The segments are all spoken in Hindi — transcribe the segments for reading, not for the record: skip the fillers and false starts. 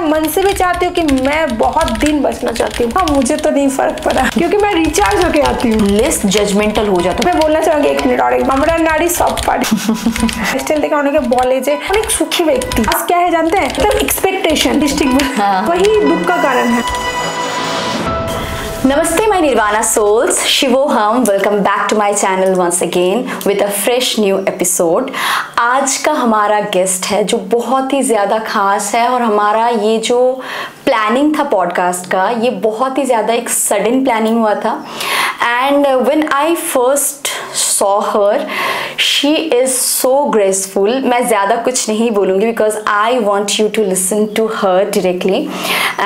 मन से भी चाहती हूँ कि मैं बहुत दिन बचना चाहती हूँ। हाँ, मुझे तो नहीं फर्क पड़ा क्योंकि मैं रिचार्ज होके आती हूँ। लेस जजमेंटल हो जाता। मैं बोलना चाहूँगी 1 मिनट और हमारा नाड़ी सब पार्ट स्टाइल देखा उन्हें बोले जे अनेक सुखी व्यक्ति आज क्या है जानते हैं, मतलब एक्सपेक्टेशन डिस्ट्रिक्ट वही दुख का कारण है। Namaste my Nirvana souls, Shivoham, welcome back to my channel once again with a fresh new episode। आज का हमारा गेस्ट है जो बहुत ही ज़्यादा खास है और हमारा ये जो प्लानिंग था पॉडकास्ट का, ये बहुत ही ज़्यादा एक सडन प्लानिंग हुआ था। And when I first saw her, she is so graceful। मैं ज़्यादा कुछ नहीं बोलूँगी because I want you to listen to her directly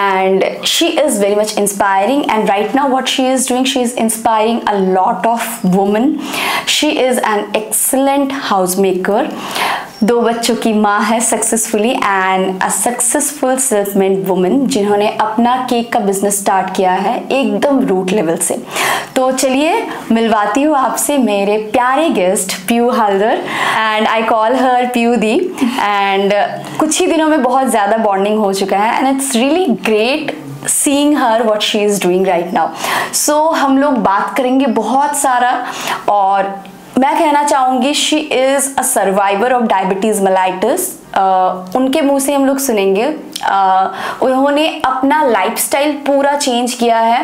and she is very much inspiring and right now what she is doing, she is inspiring a lot of women। She is an excellent housemaker, 2 बच्चों की माँ है successfully and a successful self made woman जिन्होंने अपना केक का बिजनेस स्टार्ट किया है एकदम रूट लेवल से। तो चलिए मिलवाती हूँ आपसे मेरे प्यारे guest Piyu Haldar and I call her Piyu di. And कुछ ही दिनों में बहुत ज़्यादा बॉन्डिंग हो चुका है and it's really great seeing her what she is doing right now। So हम लोग बात करेंगे बहुत सारा और मैं कहना चाहूँगी she is a survivor of diabetes mellitus. उनके मुंह से हम लोग सुनेंगे। उन्होंने अपना लाइफस्टाइल पूरा चेंज किया है।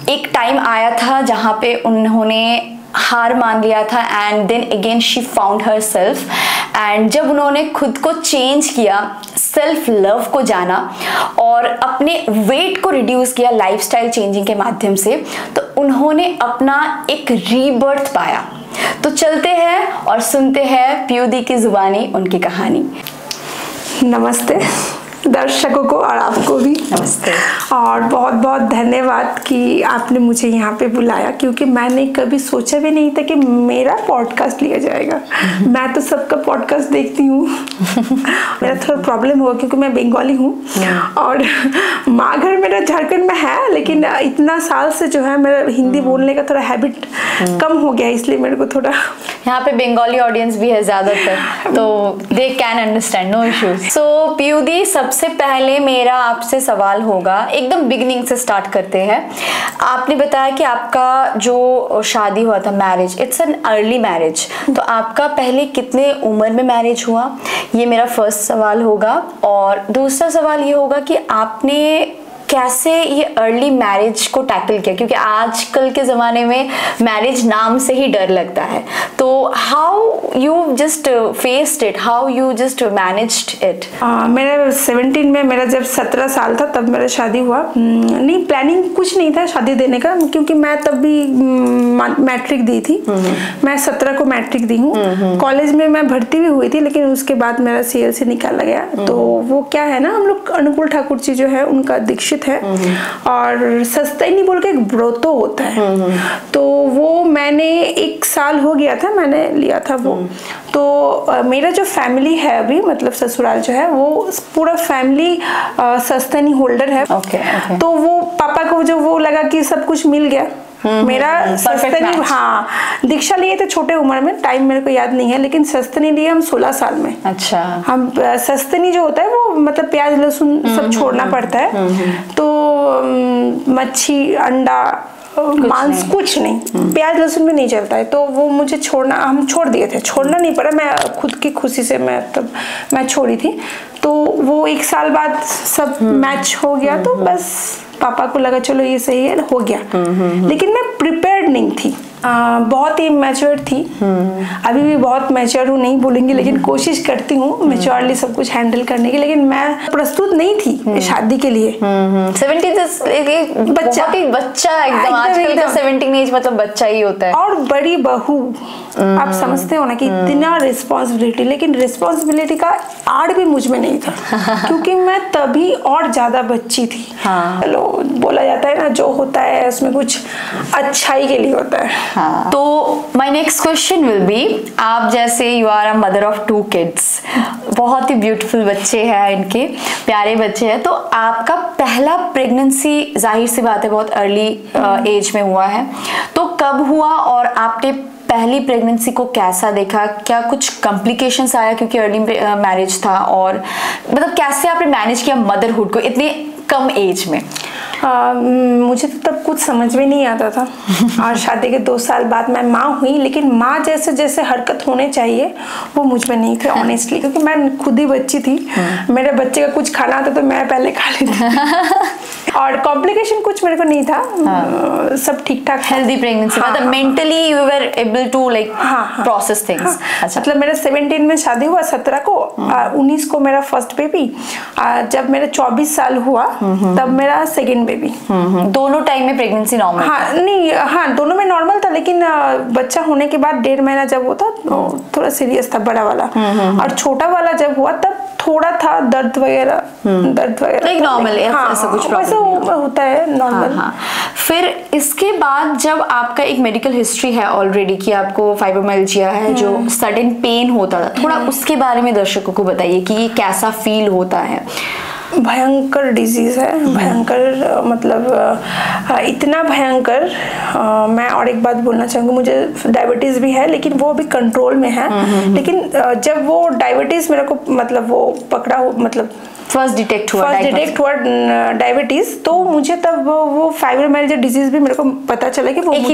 एक टाइम आया था जहाँ पे उन्होंने हार मान लिया था and then again she found herself. And जब उन्होंने खुद को चेंज किया, सेल्फ लव को जाना और अपने वेट को रिड्यूस किया लाइफस्टाइल चेंजिंग के माध्यम से, तो उन्होंने अपना एक रीबर्थ पाया। तो चलते हैं और सुनते हैं पीयू दी की जुबानी उनकी कहानी। नमस्ते दर्शकों को और आपको भी नमस्ते और बहुत बहुत धन्यवाद कि आपने मुझे यहाँ पे बुलाया क्योंकि मैंने कभी सोचा भी नहीं था कि मेरा पॉडकास्ट लिया जाएगा। मैं तो सबका पॉडकास्ट देखती हूँ। मेरा थोड़ा प्रॉब्लम हुआ क्योंकि मैं बंगाली हूँ और माँ घर मेरा झारखंड में है, लेकिन इतना साल से जो है मेरा हिंदी बोलने का थोड़ा हैबिट कम हो गया, इसलिए मेरे को थोड़ा यहाँ पे बंगाली ऑडियंस भी है ज़्यादातर, तो they can understand, no issues. So पीयू दी, सबसे पहले मेरा आपसे सवाल होगा, एकदम बिगिनिंग से स्टार्ट करते हैं। आपने बताया कि आपका जो शादी हुआ था, marriage, it's an early marriage, तो आपका पहले कितने उम्र में मैरिज हुआ, ये मेरा फर्स्ट सवाल होगा। और दूसरा सवाल ये होगा कि आपने कैसे ये अर्ली मैरिज को टैकल किया, क्योंकि आजकल के ज़माने में मैरिज नाम से ही डर लगता है। तो how you just faced it, how you just managed it? मेरा 17 में, मेरा जब 17 साल था तब मेरा शादी हुआ। नहीं, प्लानिंग कुछ नहीं था शादी देने का, क्योंकि मैं तब भी मैट्रिक दी थी। मैं 17 को मैट्रिक दी हूँ। कॉलेज में मैं भर्ती भी हुई थी, लेकिन उसके बाद मेरा CL से निकाला गया। तो वो क्या है ना, हम लोग अनुकूल ठाकुर जी जो है उनका दीक्षित है और सस्ता ही नहीं बोल के एक ब्रोतो होता है, तो वो मैंने 1 साल हो गया था मैंने लिया था वो। तो मेरा जो फैमिली है अभी, मतलब ससुराल जो है, वो पूरा फैमिली सस्तनी होल्डर है। तो वो पापा को जो वो लगा कि सब कुछ मिल गया। मेरा सस्तनी, हाँ, दीक्षा लिए थे छोटे उम्र में, टाइम मेरे को याद नहीं है, लेकिन सस्तनी लिए हम 16 साल में। अच्छा। हम सस्तनी जो होता है वो मतलब प्याज लहसुन सब छोड़ना पड़ता है, तो मच्छी अंडा मांस कुछ नहीं, प्याज लहसुन भी नहीं चलता है। तो वो मुझे छोड़ना, हम छोड़ दिए थे, छोड़ना नहीं पड़ा, मैं खुद की खुशी से मैं छोड़ी थी। तो वो 1 साल बाद सब मैच हो गया, तो बस पापा को लगा चलो ये सही है, हो गया। लेकिन मैं प्रिपेयर्ड नहीं थी, बहुत ही मैच्योर थी। अभी भी बहुत मैच्योर हूँ नहीं बोलेंगे, लेकिन कोशिश करती हूँ मैच्योरली सब कुछ हैंडल करने की, लेकिन मैं प्रस्तुत नहीं थी शादी के लिए। 17 बच्चा एकदम, आजकल का 17 एज मतलब बच्चा ही होता है। और बड़ी बहू, आप समझते हो ना कि इतना रिस्पॉन्सिबिलिटी, लेकिन रिस्पॉन्सिबिलिटी का आड़ भी मुझ में नहीं था क्योंकि मैं तभी और ज्यादा बच्ची थी। चलो बोला जाता है ना, जो होता है उसमें कुछ अच्छाई के लिए होता है। तो my next question will be, आप जैसे you are a mother of 2 kids, बहुत ही ब्यूटीफुल बच्चे हैं, इनके प्यारे बच्चे हैं, तो आपका पहला प्रेगनेंसी जाहिर सी बात है बहुत अर्ली एज में हुआ है, तो कब हुआ और आपने पहली प्रेगनेंसी को कैसा देखा, क्या कुछ कॉम्प्लिकेशंस आया क्योंकि अर्ली मैरिज था, और मतलब कैसे आपने मैनेज किया मदरहुड को इतने कम एज में? मुझे तो तब कुछ समझ में नहीं आता था और शादी के 2 साल बाद मैं माँ हुई, लेकिन माँ जैसे जैसे हरकत होने चाहिए वो मुझ में नहीं थे ऑनेस्टली, क्योंकि मैं खुद ही बच्ची थी। मेरे बच्चे का कुछ खाना आता तो मैं पहले खा लेती और कॉम्प्लिकेशन कुछ मेरे को नहीं था। सब ठीक ठाक। हेल्दी प्रेगनेंसी, मतलब mentally you were able to like process things. अच्छा, मतलब मेरा 17 में शादी हुआ, 17 को 19 को मेरा फर्स्ट बेबी। जब मेरा 24 साल हुआ तब मेरा सेकंड बेबी। दोनों टाइम में प्रेगनेंसी नॉर्मल? हाँ नहीं, हाँ दोनों में नॉर्मल था, लेकिन बच्चा होने के बाद 1.5 महीना जब होता तो थोड़ा सीरियस था बड़ा वाला, और छोटा वाला जब हुआ तब थोड़ा था दर्द वगैरह नॉर्मल ऐसा कुछ प्रॉब्लम होता है नॉर्मल। हाँ। फिर इसके बाद जब आपका एक मेडिकल हिस्ट्री है ऑलरेडी कि आपको फाइब्रोमाइल्जिया है, जो सडन पेन होता था, थोड़ा उसके बारे में दर्शकों को बताइए कि ये कैसा फील होता है। भयंकर डिजीज है, भयंकर मतलब इतना भयंकर। मैं और एक बात बोलना चाहूँगी, मुझे डायबिटीज़ भी है लेकिन वो अभी कंट्रोल में है। लेकिन जब वो डायबिटीज़ मेरे को मतलब वो पकड़ा, मतलब फर्स्ट डिटेक्ट हुआ डायबिटीज, तो मुझे तब वो फाइब्रोमाइल्जिया डिजीज भी मेरे को पता चला कि वो एक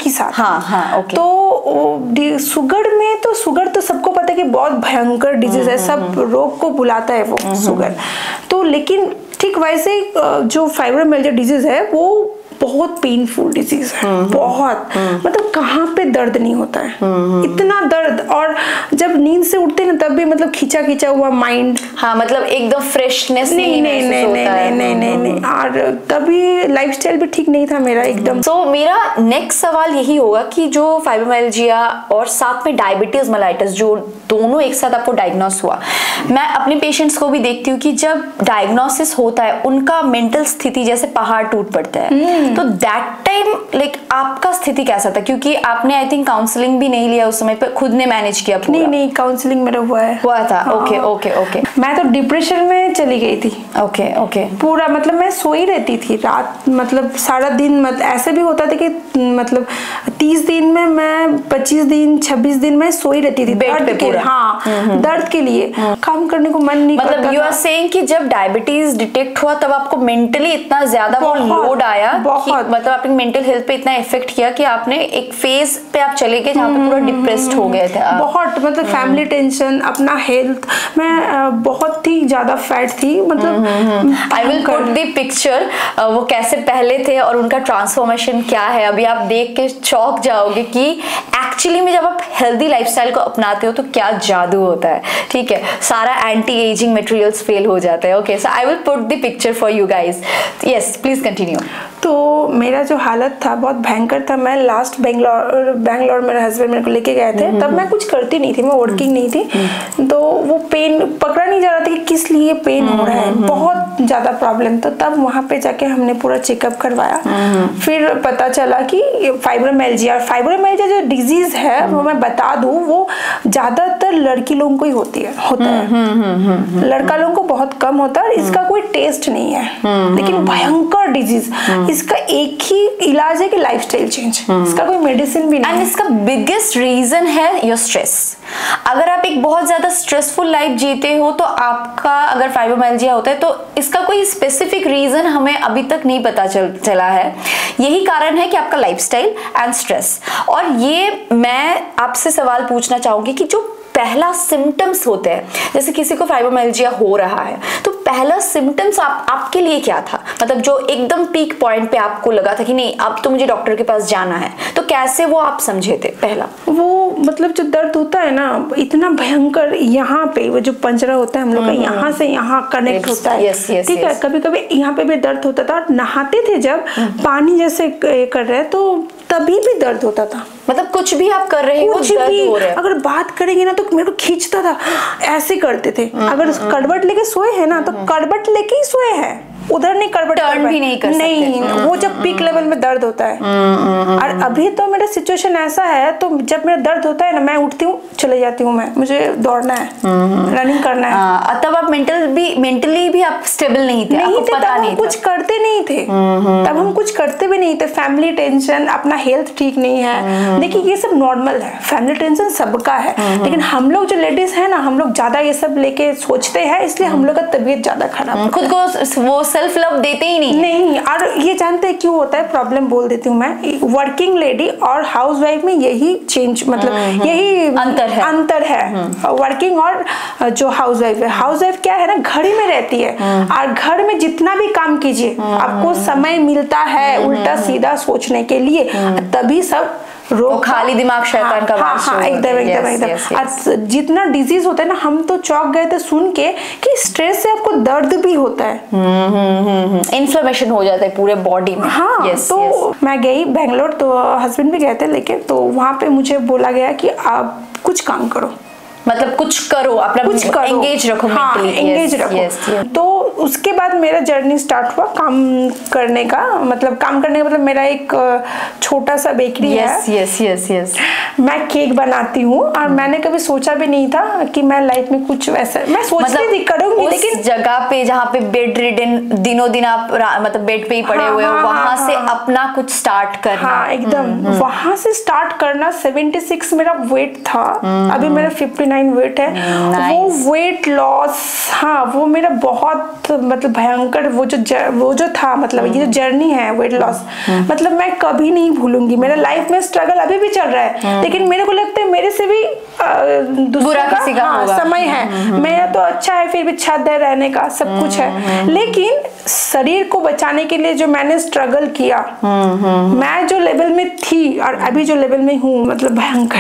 ही साथ। हाँ, ओके। तो शुगर तो सबको पता है कि बहुत भयंकर डिजीज है, सब रोग को बुलाता है वो शुगर। तो लेकिन ठीक वैसे जो फाइब्रोमाइल्जिया डिजीज है वो बहुत पेनफुल डिजीज है, बहुत मतलब कहाँ पे दर्द नहीं होता है, इतना दर्द। और जब नींद से उठते ना तब भी मतलब खींचा खींचा हुआ माइंड। हाँ, मतलब एकदम फ्रेशनेस नहीं। और तभी लाइफस्टाइल भी ठीक नहीं था मेरा एकदम। तो मेरा नेक्स्ट सवाल यही होगा कि जो फाइब्रोमाइल्जिया और साथ में डायबिटीज मेलाइटिस जो दोनों एक साथ आपको डायग्नोस हुआ, मैं अपने पेशेंट्स को भी देखती हूँ कि जब डायग्नोसिस होता है उनका मेंटल स्थिति जैसे पहाड़ टूट पड़ता है। तो दैट टाइम लाइक आपका स्थिति कैसा था, क्योंकि आपने आई थिंक काउंसलिंग भी नहीं लिया उस समय पर, खुद ने मैनेज किया पूरा? नहीं, काउंसलिंग मेरा हुआ था। ओके। मैं तो डिप्रेशन में चली गई थी। ओके। पूरा मतलब मैं सोई रहती थी रात, मतलब सारा दिन। ऐसे भी होता था कि मतलब 30 दिन में मैं 25 दिन 26 दिन में सोई रहती थी दर्द के। हाँ, दर्द के लिए काम करने को मन नहीं करता। मतलब यू आर सेइंग कि जब डायबिटीज डिटेक्ट हुआ तब आपको मेंटली इतना ज्यादा वो लोड आया, मतलब आपने मेंटल हेल्थ पे इतना इफेक्ट किया कि आपने एक फेज पे आप चले गए जहाँ पे पूरा डिप्रेस्ड हो गए थे आप। बहुत मतलब फैमिली टेंशन, अपना हेल्थ, मैं बहुत ही ज्यादा फैट थी। मतलब I will put the picture, वो कैसे पहले थे और उनका ट्रांसफॉर्मेशन क्या है, अभी आप देख के चौंक जाओगे कि एक्चुअली में जब आप हेल्दी लाइफस्टाइल को अपनाते हो तो क्या जादू होता है। ठीक है, सारा एंटी एजिंग मटेरियल्स फेल हो जाता है। Okay, so I will put the picture for you guys. Yes, please continue. तो मेरा जो हालत था बहुत भयंकर था। मैं लास्ट बैंगलोर मेरे हस्बैंड मेरे को लेके गए थे, तब मैं कुछ करती नहीं थी, मैं वर्किंग नहीं थी। तो वो पेन पकड़ा नहीं जा रहा था कि किस लिए पेन हो रहा है, बहुत ज्यादा प्रॉब्लम। तो तब वहां पे जाके हमने पूरा चेकअप करवाया, फिर पता चला कि फाइब्रोमाइल्जिया जो डिजीज है वो मैं बता दूं, वो ज्यादातर लड़की लोगों को ही होता है। लड़का लोगों को बहुत कम होता है। इसका कोई टेस्ट नहीं है, लेकिन भयंकर डिजीज। इसका एक ही इलाज है कि लाइफस्टाइल चेंज, इसका कोई मेडिसिन भी नहीं। एंड इसका बिगेस्ट रीजन है योर स्ट्रेस। अगर आप एक बहुत ज्यादा स्ट्रेसफुल लाइफ जीते हो तो आपका अगर फाइब्रोमाइल्जिया होता है, तो इसका कोई स्पेसिफिक रीजन हमें अभी तक नहीं पता चला है। यही कारण है कि आपका लाइफस्टाइल एंड स्ट्रेस। और ये मैं आपसे सवाल पूछना चाहूंगी कि जो पहला सिम्टम्स होते हैं, जैसे किसी को फाइब्रोमाइल्जिया हो रहा है तो पहला सिम्टम्स आपके लिए क्या था, मतलब जो एकदम पीक पॉइंट पे आपको लगा था कि नहीं अब तो मुझे डॉक्टर के पास जाना है, तो कैसे वो आप समझे थे? पहला वो मतलब जो दर्द होता है ना इतना भयंकर, यहाँ पे वो जो पंजरा होता है हम लोग का, यहाँ से यहाँ कनेक्ट होता है। ठीक है, कभी कभी यहाँ पे भी दर्द होता था। और नहाते थे जब पानी जैसे कर रहे हैं तो तभी भी दर्द होता था। मतलब कुछ भी आप कर रहे हो दर्द हो रहा है। अगर बात करेंगे ना तो मेरे को खींचता था, ऐसे करते थे। अगर करवट लेके सोए हैं ना तो करवट लेके ही सोए हैं, उधर नहीं करवट टर्न भी नहीं कर सकते। नहीं, वो जब पीक लेवल में दर्द होता है। और अभी तो मेरा सिचुएशन ऐसा है, तो जब मेरा दर्द होता है ना, मैं उठती हूँ, चले जाती हूँ, मैं मुझे दौड़ना है, रनिंग करना है। तब आप मेंटली भी आप स्टेबल नहीं थे, आपको पता नहीं था। कुछ करते नहीं थे, तब हम कुछ करते भी नहीं थे। फैमिली टेंशन, अपना हेल्थ ठीक नहीं है, देखिए ये सब नॉर्मल है, फैमिली टेंशन सबका है। लेकिन हम लोग जो लेडीज है ना, हम लोग ज्यादा ये सब लेके सोचते हैं, इसलिए हम लोग का तबीयत ज्यादा खराब, खुद को वो सेल्फ लव देते ही नहीं। और ये जानते हैं क्यों होता है? प्रॉब्लम बोल देती हूँ मैं, वर्किंग लेडी और हाउस वाइफ में यही चेंज, मतलब यही अंतर है वर्किंग और जो हाउस वाइफ है। हाउस वाइफ क्या है ना, घर ही में रहती है, और घर में जितना भी काम कीजिए आपको समय मिलता है उल्टा सीधा सोचने के लिए, तभी सब रोग, खाली दिमाग शैतान का वास। एकदम। जितना डिजीज होता है ना, हम तो चौंक गए थे सुन के कि स्ट्रेस से आपको दर्द भी होता है, इन्फ्लेमेशन हो जाता है पूरे बॉडी में। हाँ, तो मैं गई बेंगलोर, तो हस्बैंड भी गए थे लेके, तो वहाँ पे मुझे बोला गया कि आप कुछ काम करो, मतलब कुछ करो, अपना कुछ करो, एंगेज रखो, एंगेज रखो। तो उसके बाद मेरा जर्नी स्टार्ट हुआ काम करने का, मतलब मेरा एक छोटा सा बेकरी है। मैं केक बनाती हूँ, और मैंने कभी सोचा भी नहीं था कि मैं लाइफ में कुछ वैसा, मैं सोचती थी करूँगी, लेकिन जगह पे जहाँ पे बेड रिडन दिनों दिन आप मतलब बेड पे ही पड़े हुए हो, वहां से अपना कुछ स्टार्ट करना। हाँ, एकदम वहां से स्टार्ट करना। 76 मेरा वेट था, अभी मेरा 59 वेट है। वो वेट लॉस, हाँ, वो मेरा बहुत मतलब भयंकर, वो जो था, मतलब ये जो जर्नी है वेट लॉस, मतलब मैं कभी नहीं भूलूंगी। मेरा लाइफ में स्ट्रगल अभी भी चल रहा है, लेकिन मेरे को लगता है मेरे से भी बुरा किसी का होगा। समय है। मेरा तो अच्छा है, फिर भी छत है रहने का, सब कुछ है, लेकिन शरीर को बचाने के लिए जो मैंने स्ट्रगल किया, मैं जो लेवल में थी और अभी जो लेवल में हूँ, मतलब भयंकर।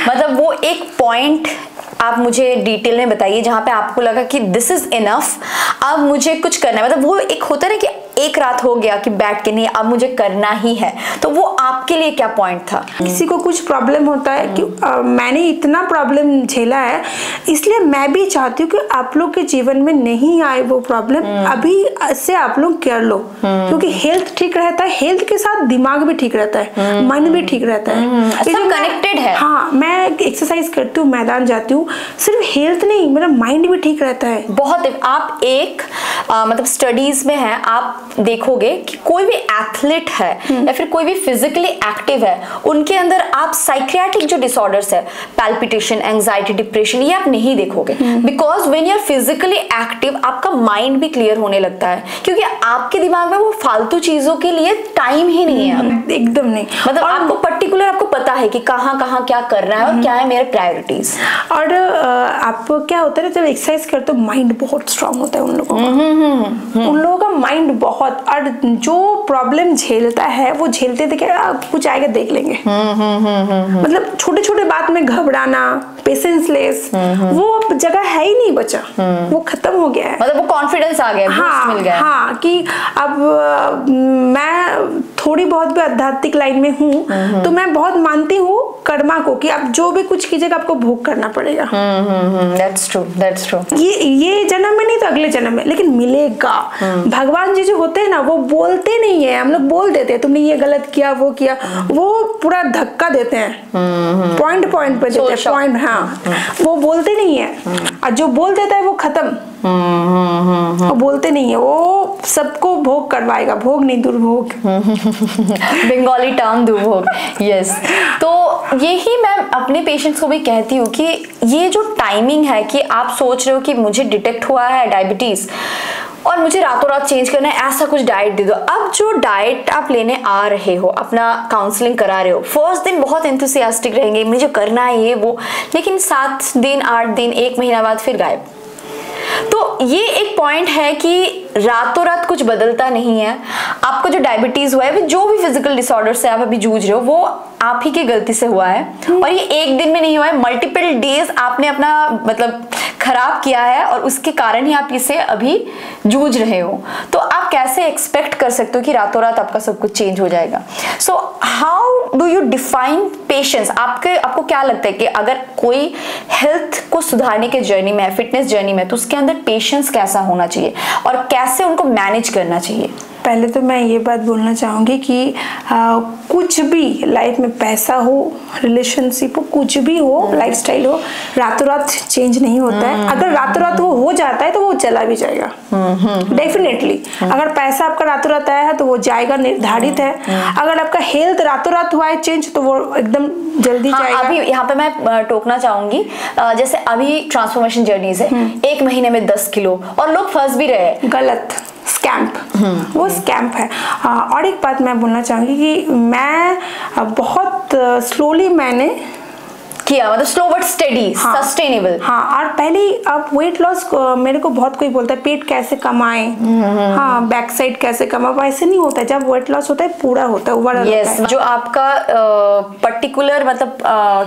मतलब वो एक पॉइंट आप मुझे डिटेल में बताइए जहां पे आपको लगा कि दिस इज इनफ, अब मुझे कुछ करना है। मतलब वो एक होता है ना कि एक रात हो गया कि बैठ के नहीं, अब मुझे करना ही है, तो वो आपके लिए क्या पॉइंट था? किसी को कुछ प्रॉब्लम होता है कि मैंने इतना प्रॉब्लम झेला है, इसलिए मैं भी चाहती हूँ कि आप लोग के जीवन में नहीं आए वो प्रॉब्लम, अभी से आप लोग कर लो, क्योंकि हेल्थ ठीक रहता है, हेल्थ के साथ दिमाग भी ठीक रहता है, मन भी ठीक रहता है, सब कनेक्टेड है। हाँ, मैं एक्सरसाइज करती हूँ, मैदान जाती हूँ, सिर्फ हेल्थ नहीं, मेरा माइंड भी ठीक रहता है। बहुत आप एक मतलब स्टडीज में है, आप देखोगे कि कोई भी एथलीट है या फिर कोई भी फिजिकली एक्टिव है, उनके अंदर आप साइकियाट्रिक जो डिसऑर्डर्स है, पैल्पिटेशन, एंजाइटी, डिप्रेशन, ये आप नहीं देखोगे, because when you are physically active आपका माइंड भी क्लियर होने लगता है, क्योंकि आपके दिमाग में वो फालतू चीजों के लिए टाइम ही नहीं है। एकदम नहीं, मतलब आपको पर्टिकुलर आपको पता है कि कहाँ कहाँ क्या करना है और क्या है मेरे प्रायोरिटीज। और आप क्या होता है, जब एक्सरसाइज करते हो माइंड बहुत स्ट्रांग होता है उन लोगों का, उन लोगों का माइंड बहुत, और जो प्रॉब्लम झेलता है वो झेलते थे क्या कुछ आएगा देख लेंगे, मतलब छोटे छोटे बात में घबराना, पेशेंसलेस, वो जगह है ही नहीं बचा, वो खत्म हो गया है। मतलब वो कॉन्फिडेंस आ गया, हाँ, मिल गया। हाँ, कि अब मैं थोड़ी बहुत भी आध्यात्मिक लाइन में हूँ, तो मैं बहुत मानती हूँ कर्मा को, कि आप जो भी कुछ कीजिएगा आपको भोग करना पड़ेगा। That's true, that's true. ये जन्म में नहीं तो अगले जन्म में, लेकिन मिलेगा। भगवान जी जो होते हैं ना, वो बोलते नहीं है, हम लोग बोल देते हैं तुमने ये गलत किया, वो किया, वो पूरा धक्का देते हैं, पॉइंट पॉइंट पे देते हैं, पॉइंट, हाँ, वो बोलते नहीं है, और जो बोल देता है वो खत्म, वो बोलते नहीं है, वो सबको भोग करवाएगा, भोग नहीं दुर्भोग। बंगाली टर्म दुर्भोग, यस। तो यही मैं अपने पेशेंट्स को भी कहती हूँ कि ये जो टाइमिंग है कि आप सोच रहे हो कि मुझे डिटेक्ट हुआ है डायबिटीज और मुझे रातों रात चेंज करना है, ऐसा कुछ डाइट दे दो। अब जो डाइट आप लेने आ रहे हो, अपना काउंसलिंग करा रहे हो, फर्स्ट दिन बहुत एंथुसियास्टिक रहेंगे, मुझे करना है ये वो, लेकिन 7 दिन 8 दिन 1 महीना बाद फिर गायब। तो ये एक पॉइंट है कि रातों रात कुछ बदलता नहीं है। आपको जो डायबिटीज हुआ है, जो भी फिजिकल डिसऑर्डर से आप अभी जूझ रहे हो, वो आप ही की गलती से हुआ है, और ये एक दिन में नहीं हुआ है, मल्टीपल डेज आपने अपना मतलब खराब किया है, और उसके कारण ही आप इसे अभी जूझ रहे हो। तो आप कैसे एक्सपेक्ट कर सकते हो कि रातों रात आपका सब कुछ चेंज हो जाएगा? So how do you define patience? आपको क्या लगता है कि अगर कोई हेल्थ को सुधारने के जर्नी में, फिटनेस जर्नी में, तो उसके अंदर पेशेंस कैसा होना चाहिए और कैसे उनको मैनेज करना चाहिए? पहले तो मैं ये बात बोलना चाहूँगी कि कुछ भी लाइफ में, पैसा हो, रिलेशनशिप हो, कुछ भी हो, लाइफस्टाइल हो, रातों रात चेंज नहीं होता है। अगर रातों रात वो हो जाता है तो वो चला भी जाएगा डेफिनेटली। अगर पैसा आपका रातों रात आया है तो वो जाएगा, निर्धारित है। अगर आपका हेल्थ रातों रात हुआ है चेंज तो वो एकदम जल्दी जाएगा। अभी यहाँ पे मैं टोकना चाहूंगी, जैसे अभी ट्रांसफॉर्मेशन जर्नीज है, 1 महीने में 10 किलो, और लोग फंस भी रहे हैं। गलत, स्कैम्प, वो स्कैम्प है। और एक बात मैं बोलना चाहूँगी कि मैं बहुत स्लोली मैंने किया, मतलब स्लो बट स्टेडी, सस्टेनेबल। हाँ, और पहले अब वेट लॉस मेरे को बहुत कोई बोलता है पेट कैसे कमाएं, हाँ, बैक साइड कैसे कमाएं, ऐसे नहीं होता है। जब वेट लॉस होता है पूरा होता है, ओवरऑल होता है। जो आपका पर्टिकुलर मतलब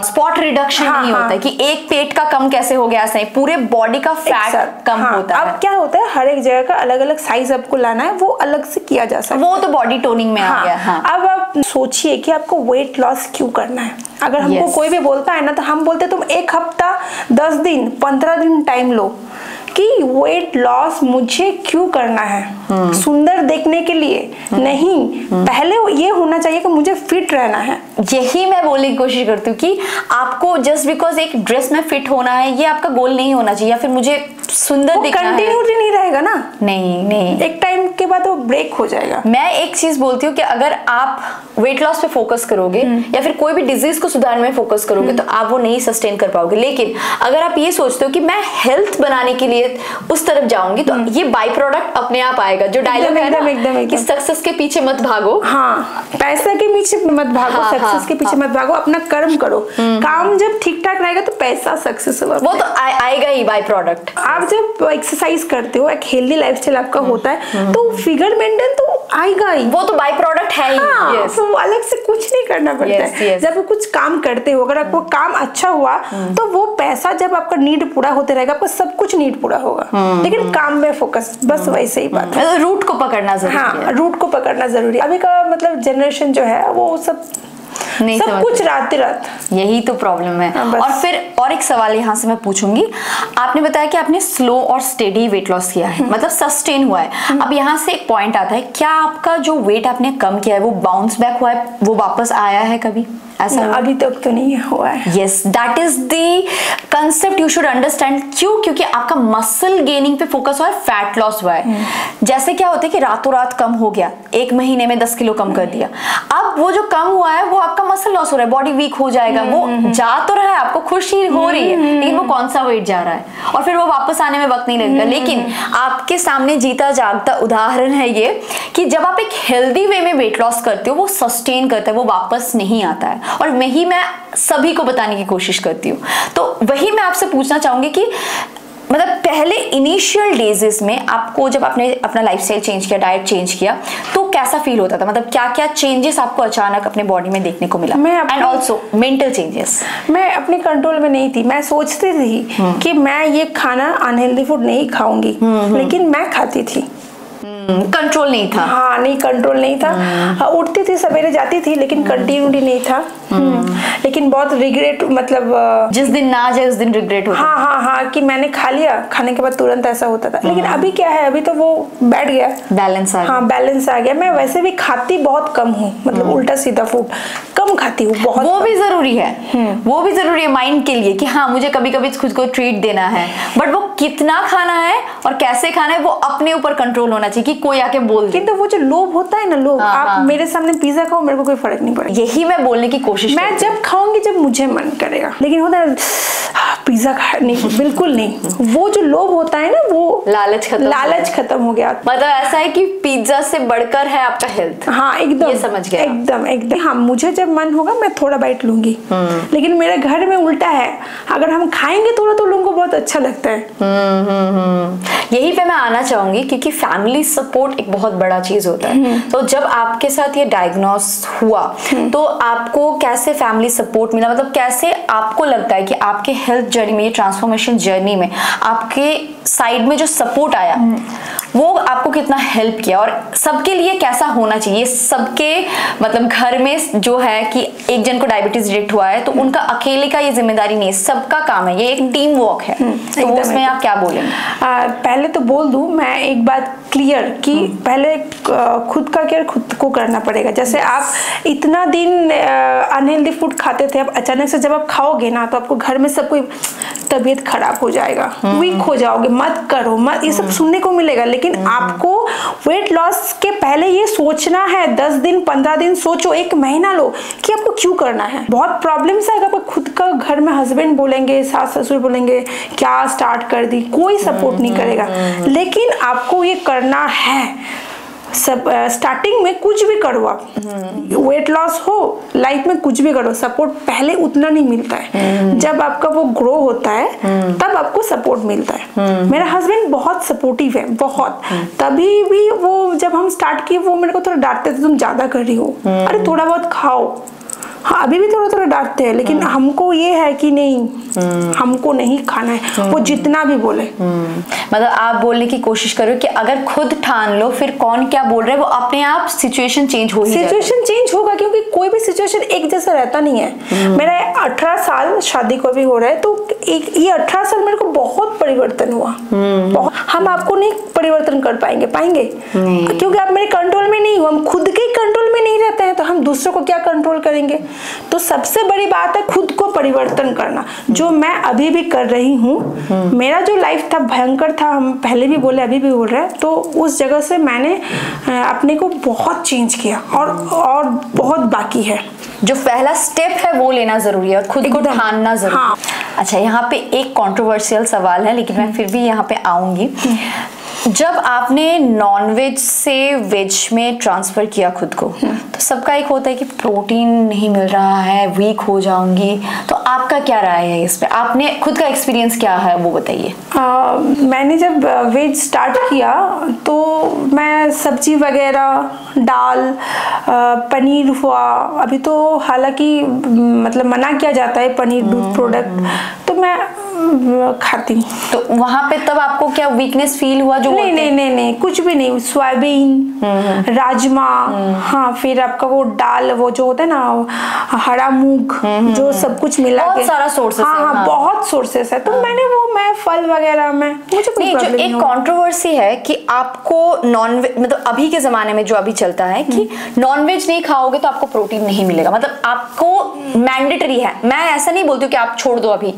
स्पॉट रिडक्शन नहीं होता है कि एक पेट का कम कैसे हो गया, ऐसा नहीं, पूरे बॉडी का फैट कम होता है। अब क्या होता है, हर एक जगह का अलग अलग साइज आपको लाना है, वो अलग से किया जा सकता है, वो तो बॉडी टोनिंग में आ गया। अब आप सोचिए कि आपको वेट लॉस क्यों करना है। अगर हमको कोई भी बोलता है ना तो हम बोलते तुम 1 हफ्ता, 10 दिन, 15 दिन टाइम लो कि वेट लॉस मुझे क्यों करना है, सुंदर देखने के लिए नहीं, पहले ये होना चाहिए कि मुझे फिट रहना है। यही मैं बोलने की कोशिश करती हूँ कि आपको जस्ट बिकॉज एक ड्रेस में फिट होना है, ये आपका गोल नहीं होना चाहिए, या फिर मुझे सुंदर दिखना है। कंटिन्यूटी नहीं रहेगा ना, नहीं, एक टाइम के बाद वो ब्रेक हो जाएगा। मैं एक चीज बोलती हूँ कि अगर आप वेट लॉस पे फोकस करोगे या फिर कोई भी डिजीज को सुधारने में फोकस करोगे तो आप वो नहीं सस्टेन कर पाओगे। लेकिन अगर आप ये सोचते हो कि मैं हेल्थ बनाने के लिए उस तरफ जाऊंगी तो ये बाई प्रोडक्ट अपने आप आएगा। जो डायलॉग है ना एकदम कि सक्सेस के पीछे मत भागो, हाँ, पैसा के पीछे मत भागो, सक्सेस के पीछे मत भागो, अपना कर्म करो। काम जब ठीक ठाक रहेगा तो पैसा, सक्सेस वो तो आएगा ही बाई प्रोडक्ट। आप जब एक्सरसाइज करते हो, एक हेल्दी लाइफस्टाइल आपका होता है तो फिगर मेंटेन तो आएगा ही, वो तो बाई प्रोडक्ट है ही। तो अलग से कुछ नहीं करना पड़ता है। जब कुछ काम करते हो, अगर आपको काम अच्छा हुआ तो वो पैसा, जब आपका नीड पूरा होते रहेगा, आपका सब कुछ नीड पूरा होगा। लेकिन काम में फोकस, बस वैसे ही बात है। रूट को पकड़ना जरूरी है। हाँ, रूट को पकड़ना जरूरी है। अभी का मतलब जनरेशन जो है वो सब कुछ रात यही तो प्रॉब्लम है। और फिर और एक सवाल यहाँ से मैं पूछूंगी, आपने बताया कि आपने स्लो और स्टेडी वेट लॉस किया है, मतलब सस्टेन हुआ है। अब यहाँ से एक पॉइंट आता है, क्या आपका जो वेट आपने कम किया है वो बाउंस बैक हुआ है, वो वापस आया है कभी? ऐसा अभी तक तो नहीं हुआ है। Yes, that is the concept you should understand. क्यों? क्योंकि आपका मसल गेनिंग पे फोकस हुआ है, फैट लॉस हुआ है। जैसे क्या होता है कि रातों रात कम हो गया, 1 महीने में 10 किलो कम कर दिया, अब वो जो कम हुआ है वो आपका मसल लॉस हो रहा है, बॉडी वीक हो जाएगा। वो जा तो रहा है, आपको खुशी हो रही है, लेकिन वो कौन सा वेट जा रहा है, और फिर वो वापस आने में वक्त नहीं लगेगा। लेकिन आपके सामने जीता जागता उदाहरण है ये कि जब आप एक हेल्दी वे में वेट लॉस करते हो, वो सस्टेन करता है, वो वापस नहीं आता है। और वही मैं सभी को बताने की कोशिश करती हूँ। तो वही मैं आपसे पूछना चाहूंगी कि मतलब पहले इनिशियल डेजेस में आपको, जब आपने अपना लाइफस्टाइल चेंज किया, डाइट चेंज किया, तो कैसा फील होता था? मतलब क्या क्या चेंजेस आपको अचानक अपने बॉडी में देखने को मिला? And also mental changes. मैं अपने कंट्रोल में नहीं थी। मैं सोचती थी कि मैं ये खाना अनहेल्दी फूड नहीं खाऊंगी, लेकिन मैं खाती थी। कंट्रोल नहीं था। हाँ, नहीं, कंट्रोल नहीं था। उठती थी सवेरे, जाती थी, लेकिन कंटिन्यूटी नहीं था। लेकिन बहुत रिग्रेट, मतलब जिस दिन ना जाए उस दिन रिग्रेट होता। हाँ, कि मैंने खा लिया, खाने के बाद तुरंत ऐसा होता था। लेकिन अभी क्या है, अभी तो वो बैठ गया, बैलेंस आ गया। हाँ, बैलेंस आ गया। मैं वैसे भी खाती बहुत कम हूँ, मतलब उल्टा सीधा फूड कम खाती हूँ बहुत। वो भी जरूरी है, वो भी जरूरी है माइंड के लिए कि हाँ, मुझे कभी कभी खुद को ट्रीट देना है, बट वो कितना खाना है और कैसे खाना है वो अपने ऊपर कंट्रोल होना चाहिए कि कोई आके बोल दे। किंतु वो जो लोभ होता है ना, लोभ, आप मेरे सामने पिज्जा खाओ, मेरे को कोई फर्क नहीं पड़ेगा। यही मैं बोलने की कोशिश, मैं जब खाऊंगी जब मुझे मन करेगा। लेकिन होता है पिज्जा खा, नहीं, बिल्कुल नहीं। वो जो लोभ होता है ना, वो लालच खत्म हो गया। मतलब ऐसा है कि पिज्जा से बढ़कर है आपका हेल्थ। हाँ, एकदम, ये समझ गया, एकदम। हाँ, मुझे जब मन होगा मैं थोड़ा बाइट लूंगी, लेकिन मेरे घर में उल्टा है, अगर हम खाएंगे थोड़ा तो लोगों को बहुत अच्छा लगता है। यही पे मैं आना चाहूंगी, क्योंकि फैमिली सपोर्ट एक बहुत बड़ा चीज होता है। तो जब आपके साथ ये डायग्नोस हुआ तो आपको कैसे फैमिली सपोर्ट मिला? मतलब कैसे आपको लगता है कि आपके हेल्थ जर्नी में, ये ट्रांसफॉर्मेशन जर्नी में आपके साइड में जो सपोर्ट आया वो आपको कितना हेल्प किया और सबके लिए कैसा होना चाहिए? सबके मतलब घर में जो है कि एक जन को डायबिटीज डिटेक्ट हुआ है तो उनका अकेले का ये जिम्मेदारी नहीं है, सबका काम है, ये एक टीम वर्क है। तो उसमें आप क्या बोलेंगे? पहले तो बोल दूं मैं एक बात क्लियर कि पहले खुद का केयर खुद को करना पड़ेगा। जैसे आप इतना दिन अनहेल्दी फूड खाते थे, अब अचानक से जब आप खाओगे ना तो आपको घर में सब कोई तबीयत खराब हो जाएगा, वीक हो जाओगे, मत करो मत, ये सब सुनने को मिलेगा। लेकिन आपको वेट लॉस के पहले ये सोचना है, 10 दिन 15 दिन सोचो, 1 महीना लो कि आपको क्यों करना है। बहुत प्रॉब्लम्स आएगा, आपको खुद का घर में हस्बैंड बोलेंगे, सास ससुर बोलेंगे क्या स्टार्ट कर दी, कोई सपोर्ट नहीं करेगा। लेकिन आपको ये करना है। सब स्टार्टिंग में कुछ भी करो आप, वेट लॉस हो, लाइफ में कुछ भी करो, सपोर्ट पहले उतना नहीं मिलता है। जब आपका वो ग्रो होता है तब आपको सपोर्ट मिलता है। मेरा हस्बैंड बहुत सपोर्टिव है, बहुत। तभी भी वो जब हम स्टार्ट किए वो मेरे को थोड़ा डांटते थे, तुम ज्यादा कर रही हो, अरे थोड़ा बहुत खाओ। हाँ अभी भी थोड़ा थोड़ा डांटते हैं, लेकिन हमको ये है कि नहीं, हमको नहीं खाना है, वो जितना भी बोले। मतलब आप बोलने की कोशिश करो कि अगर खुद ठान लो फिर कौन क्या बोल रहा है, वो अपने आप सिचुएशन चेंज हो ही जाएगा। सिचुएशन चेंज होगा क्योंकि कोई भी सिचुएशन एक जैसा रहता नहीं है। मेरा 18 साल शादी को भी हो रहा है, तो ये 18 साल मेरे को बहुत परिवर्तन हुआ। बहुत। हम आपको नहीं परिवर्तन कर पाएंगे क्योंकि आप मेरे कंट्रोल में नहीं हो, हम खुद के कंट्रोल में नहीं रहते हैं, तो हम दूसरों को क्या कंट्रोल करेंगे। तो सबसे बड़ी बात है खुद को परिवर्तन करना, जो मैं अभी भी कर रही हूँ। मेरा जो लाइफ था भयंकर था, हम पहले भी बोले अभी भी बोल रहे हैं, तो उस जगह से मैंने अपने को बहुत चेंज किया और बहुत बाकी है। जो पहला स्टेप है वो लेना जरूरी है और खुद को ठानना जरूरी है। हाँ। अच्छा, यहाँ पे एक कंट्रोवर्शियल सवाल है लेकिन मैं फिर भी यहाँ पे आऊंगी। जब आपने नॉनवेज से वेज में ट्रांसफर किया खुद को, तो सबका एक होता है कि प्रोटीन नहीं मिल रहा है, वीक हो जाऊंगी, तो आपका क्या राय है इस पे? आपने खुद का एक्सपीरियंस क्या है वो बताइए। मैंने जब वेज स्टार्ट किया तो मैं सब्जी वगैरह, दाल, पनीर हुआ, अभी तो हालांकि मतलब मना किया जाता है पनीर दूध प्रोडक्ट, तो मैं खाती हूँ। तो वहां पे तब आपको क्या वीकनेस फील हुआ? जो नहीं, कुछ भी नहीं। सोयाबीन, राजमा, हाँ, फिर आपका वो दाल, वो जो होता है ना हरा मूंग, जो सब कुछ मिला के, बहुत सारा सोर्सेस है। हाँ, बहुत सोर्सेस है। तो मैं फल वगैरह में मुझे कोई जो एक कंट्रोवर्सी है कि आपको नॉनवेज, मतलब अभी के जमाने में जो अभी चलता है कि नॉनवेज नहीं खाओगे तो आपको प्रोटीन नहीं मिलेगा, मतलब आपको मैंडेटरी है। मैं ऐसा नहीं बोलती हूँ कि आप छोड़ दो, अभी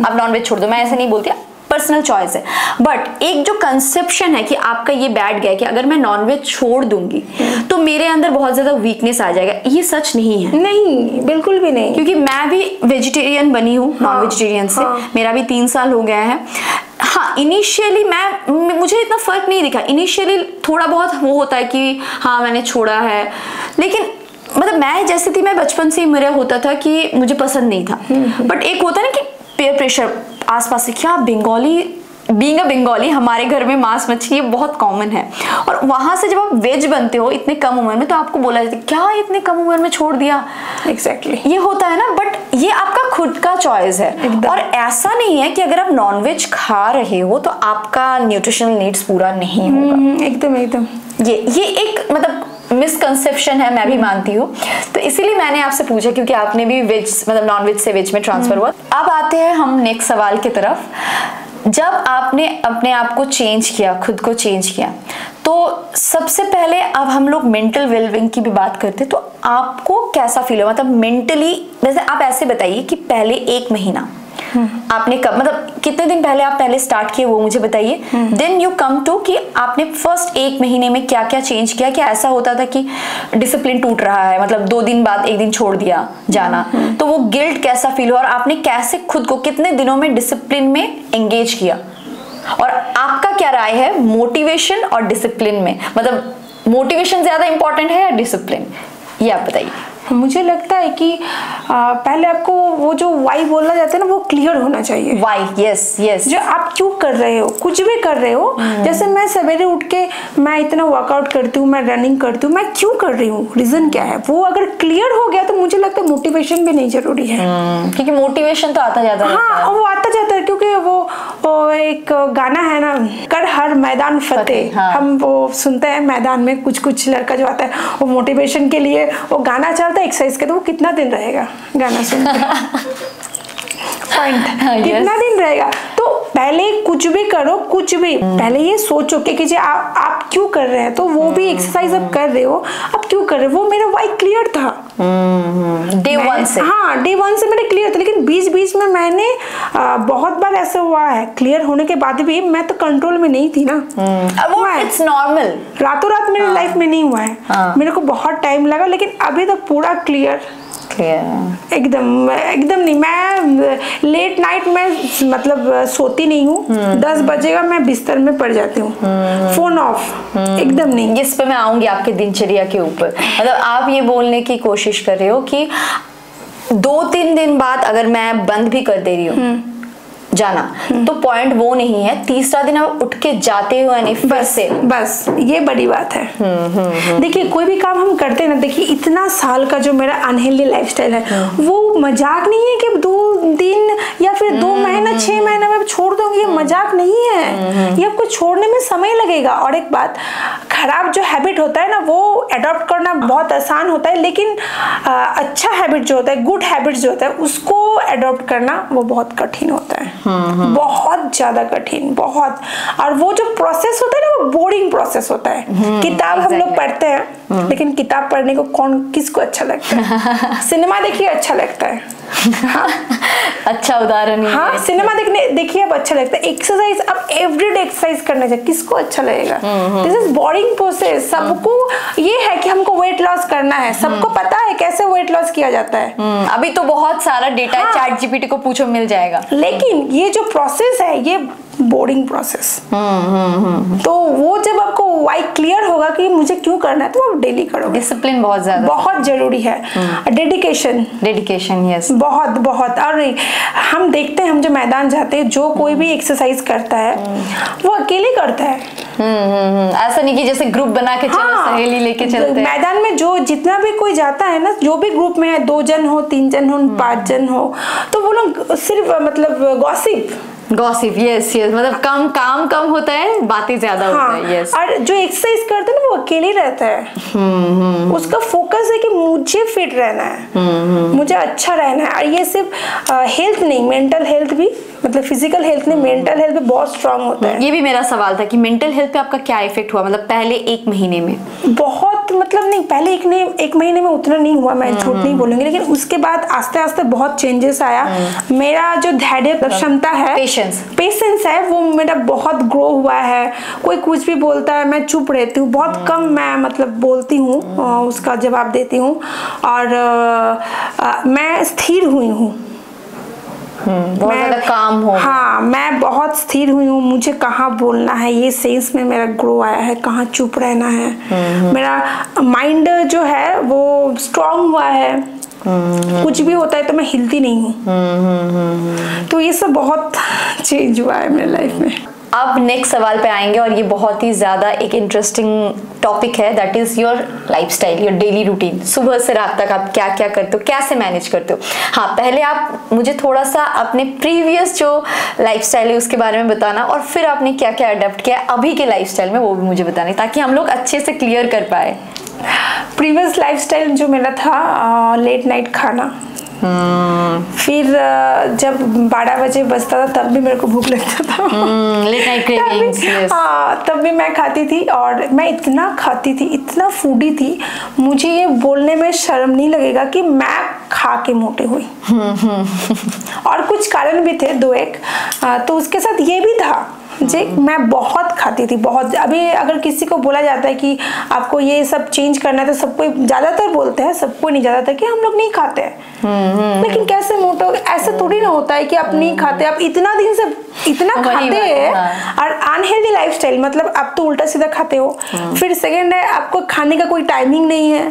आप नॉनवेज छोड़ दो, मैं ऐसा नहीं बोलती, पर्सनल चॉइस है। बट एक जो कंसेप्शन है कि आपका ये बैठ गया कि अगर मैं नॉनवेज छोड़ दूंगी तो मेरे अंदर बहुत ज्यादा वीकनेस आ जाएगा, ये सच नहीं है। नहीं, बिल्कुल भी नहीं, क्योंकि मैं भी वेजिटेरियन बनी हूँ, नॉन वेजिटेरियन से। मेरा भी 3 साल हो गया है। हाँ, इनिशियली मुझे इतना फर्क नहीं दिखा। इनिशियली थोड़ा बहुत वो होता है कि हाँ मैंने छोड़ा है, लेकिन मतलब मैं जैसे थी, मैं बचपन से ही मेरा होता था कि मुझे पसंद नहीं था। बट एक होता है ना कि पेयर प्रेशर आसपास से, क्या बीइंग अ बंगाली हमारे घर में मांस मछली बहुत कॉमन है, और वहां से जब आप वेज बनते हो इतने कम उम्र में तो आपको बोला जाता है क्या इतने कम उम्र में छोड़ दिया। एग्जैक्टली ये होता है ना, बट ये आपका खुद का चॉइस है। और ऐसा नहीं है कि अगर आप नॉनवेज खा रहे हो तो आपका न्यूट्रिशनल नीड्स पूरा नहीं होगा। एकदम ये एक मतलब मिसकंसेप्शन है, मैं भी मानती हूँ। तो इसीलिए मैंने आपसे पूछा क्योंकि आपने भी वेज मतलब नॉनवेज से वेज में ट्रांसफर हुआ। अब आते हैं हम नेक्स्ट सवाल की तरफ। जब आपने अपने आप को चेंज किया, खुद को चेंज किया, तो सबसे पहले अब हम लोग मेंटल वेलबींग की भी बात करते हैं, तो आपको कैसा फील हुआ? मतलब मेंटली, जैसे आप ऐसे बताइए कि पहले 1 महीना आपने कब, मतलब कितने दिन पहले आप पहले स्टार्ट किए वो मुझे बताइए। देन यू कम टू कि आपने फर्स्ट 1 महीने में क्या क्या चेंज किया। क्या ऐसा होता था कि डिसिप्लिन टूट रहा है, मतलब 2 दिन बाद 1 दिन छोड़ दिया जाना, तो वो गिल्ट कैसा फील हुआ, और आपने कैसे खुद को कितने दिनों में डिसिप्लिन में एंगेज किया? और आपका क्या राय है मोटिवेशन और डिसिप्लिन में, मतलब मोटिवेशन ज्यादा इंपॉर्टेंट है या डिसिप्लिन, ये आप बताइए। मुझे लगता है कि पहले आपको वो जो वाई बोलना जाता है ना वो क्लियर होना चाहिए। Why, yes yes. जो आप क्यों कर रहे हो, कुछ भी कर रहे हो, जैसे मैं सवेरे उठ के मैं इतना वर्कआउट करती हूँ, मैं रनिंग करती हूँ, मैं क्यों कर रही हूँ, रीजन क्या है, वो अगर क्लियर हो गया तो मुझे लगता है मोटिवेशन भी नहीं जरूरी है। क्योंकि मोटिवेशन तो आता जाता है। हाँ, वो आता जाता है, क्योंकि वो एक गाना है ना, कर हर मैदान फतेह। हाँ। हम वो सुनते हैं मैदान में कुछ लड़का जो आता है वो मोटिवेशन के लिए वो गाना चलता है एक्सरसाइज के, तो वो कितना दिन रहेगा गाना सुनते पॉइंट कितना दिन रहेगा। तो पहले कुछ भी करो, कुछ भी पहले ये सोचो कि आप क्यों कर रहे हैं, तो वो भी एक्सरसाइज अब कर रहे हो, अब क्यों कर रहे हो, वो मेरा वाई क्लियर था डे वन से। हाँ, डे वन से मेरे क्लियर था, लेकिन बीच में मैंने बहुत बार ऐसा हुआ है, क्लियर होने के बाद भी मैं तो कंट्रोल में नहीं थी ना। वो इट्स नॉर्मल, रातों रात मेरे लाइफ में नहीं हुआ है। मेरे को बहुत टाइम लगा, लेकिन अभी तो पूरा क्लियर एकदम नहीं। मैं लेट नाइट में मतलब सोती नहीं हूँ, 10 बजेगा मैं बिस्तर में पड़ जाती हूँ, फोन ऑफ, एकदम नहीं। इस पे मैं आऊंगी आपके दिनचर्या के ऊपर। मतलब आप ये बोलने की कोशिश कर रहे हो कि 2-3 दिन बाद अगर मैं बंद भी कर दे रही हूँ जाना, तो पॉइंट वो नहीं है, तीसरा दिन आप उठ के जाते हो यानी फिर से। बस ये बड़ी बात है। देखिए कोई भी काम हम करते हैं ना, देखिए इतना साल का जो मेरा अनहेल्दी लाइफस्टाइल है वो मजाक नहीं है कि 2 दिन या फिर 2 महीना 6 महीना में छोड़ दूंगी, ये मजाक नहीं है। ये आपको छोड़ने में समय लगेगा। और एक बात, खराब जो हैबिट होता है ना वो अडॉप्ट करना बहुत आसान होता है, लेकिन अच्छा हैबिट जो होता है, गुड हैबिट जो होता है, उसको अडॉप्ट करना वो बहुत कठिन होता है, बहुत ज्यादा कठिन, बहुत। और वो जो प्रोसेस होता है ना वो बोरिंग प्रोसेस होता है। किताब हम लोग पढ़ते हैं, लेकिन किताब पढ़ने को किसको अच्छा लगता है? सिनेमा देखिए अच्छा लगता है। हाँ। अच्छा उदाहरण। हाँ, सिनेमा देखिए अब अच्छा लगता है। एक्सरसाइज अब एवरीडे एक्सरसाइज करना चाहिए, किसको अच्छा लगेगा? This is boring process. सबको ये है कि हमको वेट लॉस करना है, सबको पता है कैसे वेट लॉस किया जाता है। अभी तो बहुत सारा डेटा है, चैट जीपीटी को पूछो मिल जाएगा। लेकिन ये जो प्रोसेस है ये बोरिंग प्रोसेस। तो वो जब आपको वाई क्लियर होगा कि मुझे क्यों करना है, तो आप डेली करो। डिसिप्लिन बहुत ज्यादा, बहुत जरूरी है। डेडिकेशन यस, बहुत। और हम देखते हैं, हम जो मैदान जाते हैं, जो कोई भी एक्सरसाइज करता है वो अकेले करता है। ऐसा नहीं कि जैसे ग्रुप बना के चलो, सहेली लेके चलते हैं। मैदान में जो जितना भी कोई जाता है ना, जो भी ग्रुप में है, 2 जन हो, 3 जन हो, 5 जन हो, तो वो लोग सिर्फ मतलब गॉसिप यस मतलब काम कम होता है, बातें ज्यादा होता है। यस। और जो एक्सरसाइज करते हैं ना वो अकेले रहता है। उसका फोकस है कि मुझे फिट रहना है, मुझे अच्छा रहना है। और ये सिर्फ हेल्थ नहीं, मेंटल हेल्थ भी, मतलब फिजिकल हेल्थ नहीं, मेंटल हेल्थ भी बहुत स्ट्रांग होता है। ये भी मेरा सवाल था कि मेंटल हेल्थ पे आपका क्या इफेक्ट हुआ, मतलब पहले 1 महीने में? बहुत, मतलब नहीं, पहले 1 महीने में उतना नहीं हुआ, मैं झूठ नहीं बोलूंगी, लेकिन उसके बाद आस्ते आस्ते बहुत चेंजेस आया। मेरा जो धैर्य क्षमता है, पेशेंस है, वो मेरा बहुत ग्रो हुआ है। कोई कुछ भी बोलता है मैं चुप रहती हूँ, बहुत कम मैं मतलब बोलती हूँ, उसका जवाब देती हूँ। और मैं स्थिर हुई हूँ, बहुत ज़्यादा काम हो। हाँ, मैं बहुत स्थिर हुई हूँ, मुझे कहाँ बोलना है ये सेंस में मेरा ग्रो आया है, कहाँ चुप रहना है। मेरा माइंड जो है वो स्ट्रांग हुआ है। कुछ भी होता है तो मैं हिलती नहीं हूँ। तो ये सब बहुत चेंज हुआ है मेरे लाइफ में। अब नेक्स्ट सवाल पे आएंगे, और ये बहुत ही ज़्यादा एक इंटरेस्टिंग टॉपिक है, that is your lifestyle, your daily routine. सुबह से रात तक आप क्या क्या करते हो, कैसे मैनेज करते हो? हाँ, पहले आप मुझे थोड़ा सा अपने प्रीवियस जो लाइफस्टाइल है उसके बारे में बताना, और फिर आपने क्या क्या अडेप्ट किया अभी के लाइफस्टाइल में वो भी मुझे बताना, ताकि हम लोग अच्छे से क्लियर कर पाए। प्रीवियस लाइफस्टाइल जो मेरा था, लेट नाइट खाना, फिर जब 12 बजे बजता था तब भी मेरे को भूख लगता था। Late night cravings. हाँ, तब भी मैं खाती थी, और मैं इतना खाती थी, इतना फूडी थी, मुझे ये बोलने में शर्म नहीं लगेगा कि मैं खा के मोटे हुई। और कुछ कारण भी थे 2-1, तो उसके साथ ये भी था जी मैं बहुत खाती थी, बहुत। अभी अगर किसी को बोला जाता है कि आपको ये सब चेंज करना है तो सबको, ज्यादातर बोलते हैं, सबको नहीं, ज्यादातर कि हम लोग नहीं खाते हैं। लेकिन कैसे मोटा, ऐसा थोड़ी ना होता है कि आप नहीं खाते, आप इतना दिन से इतना खाते हैं और अनहेल्दी लाइफस्टाइल, मतलब आप तो उल्टा सीधा खाते हो। फिर सेकंड है, आपको खाने का कोई टाइमिंग नहीं है,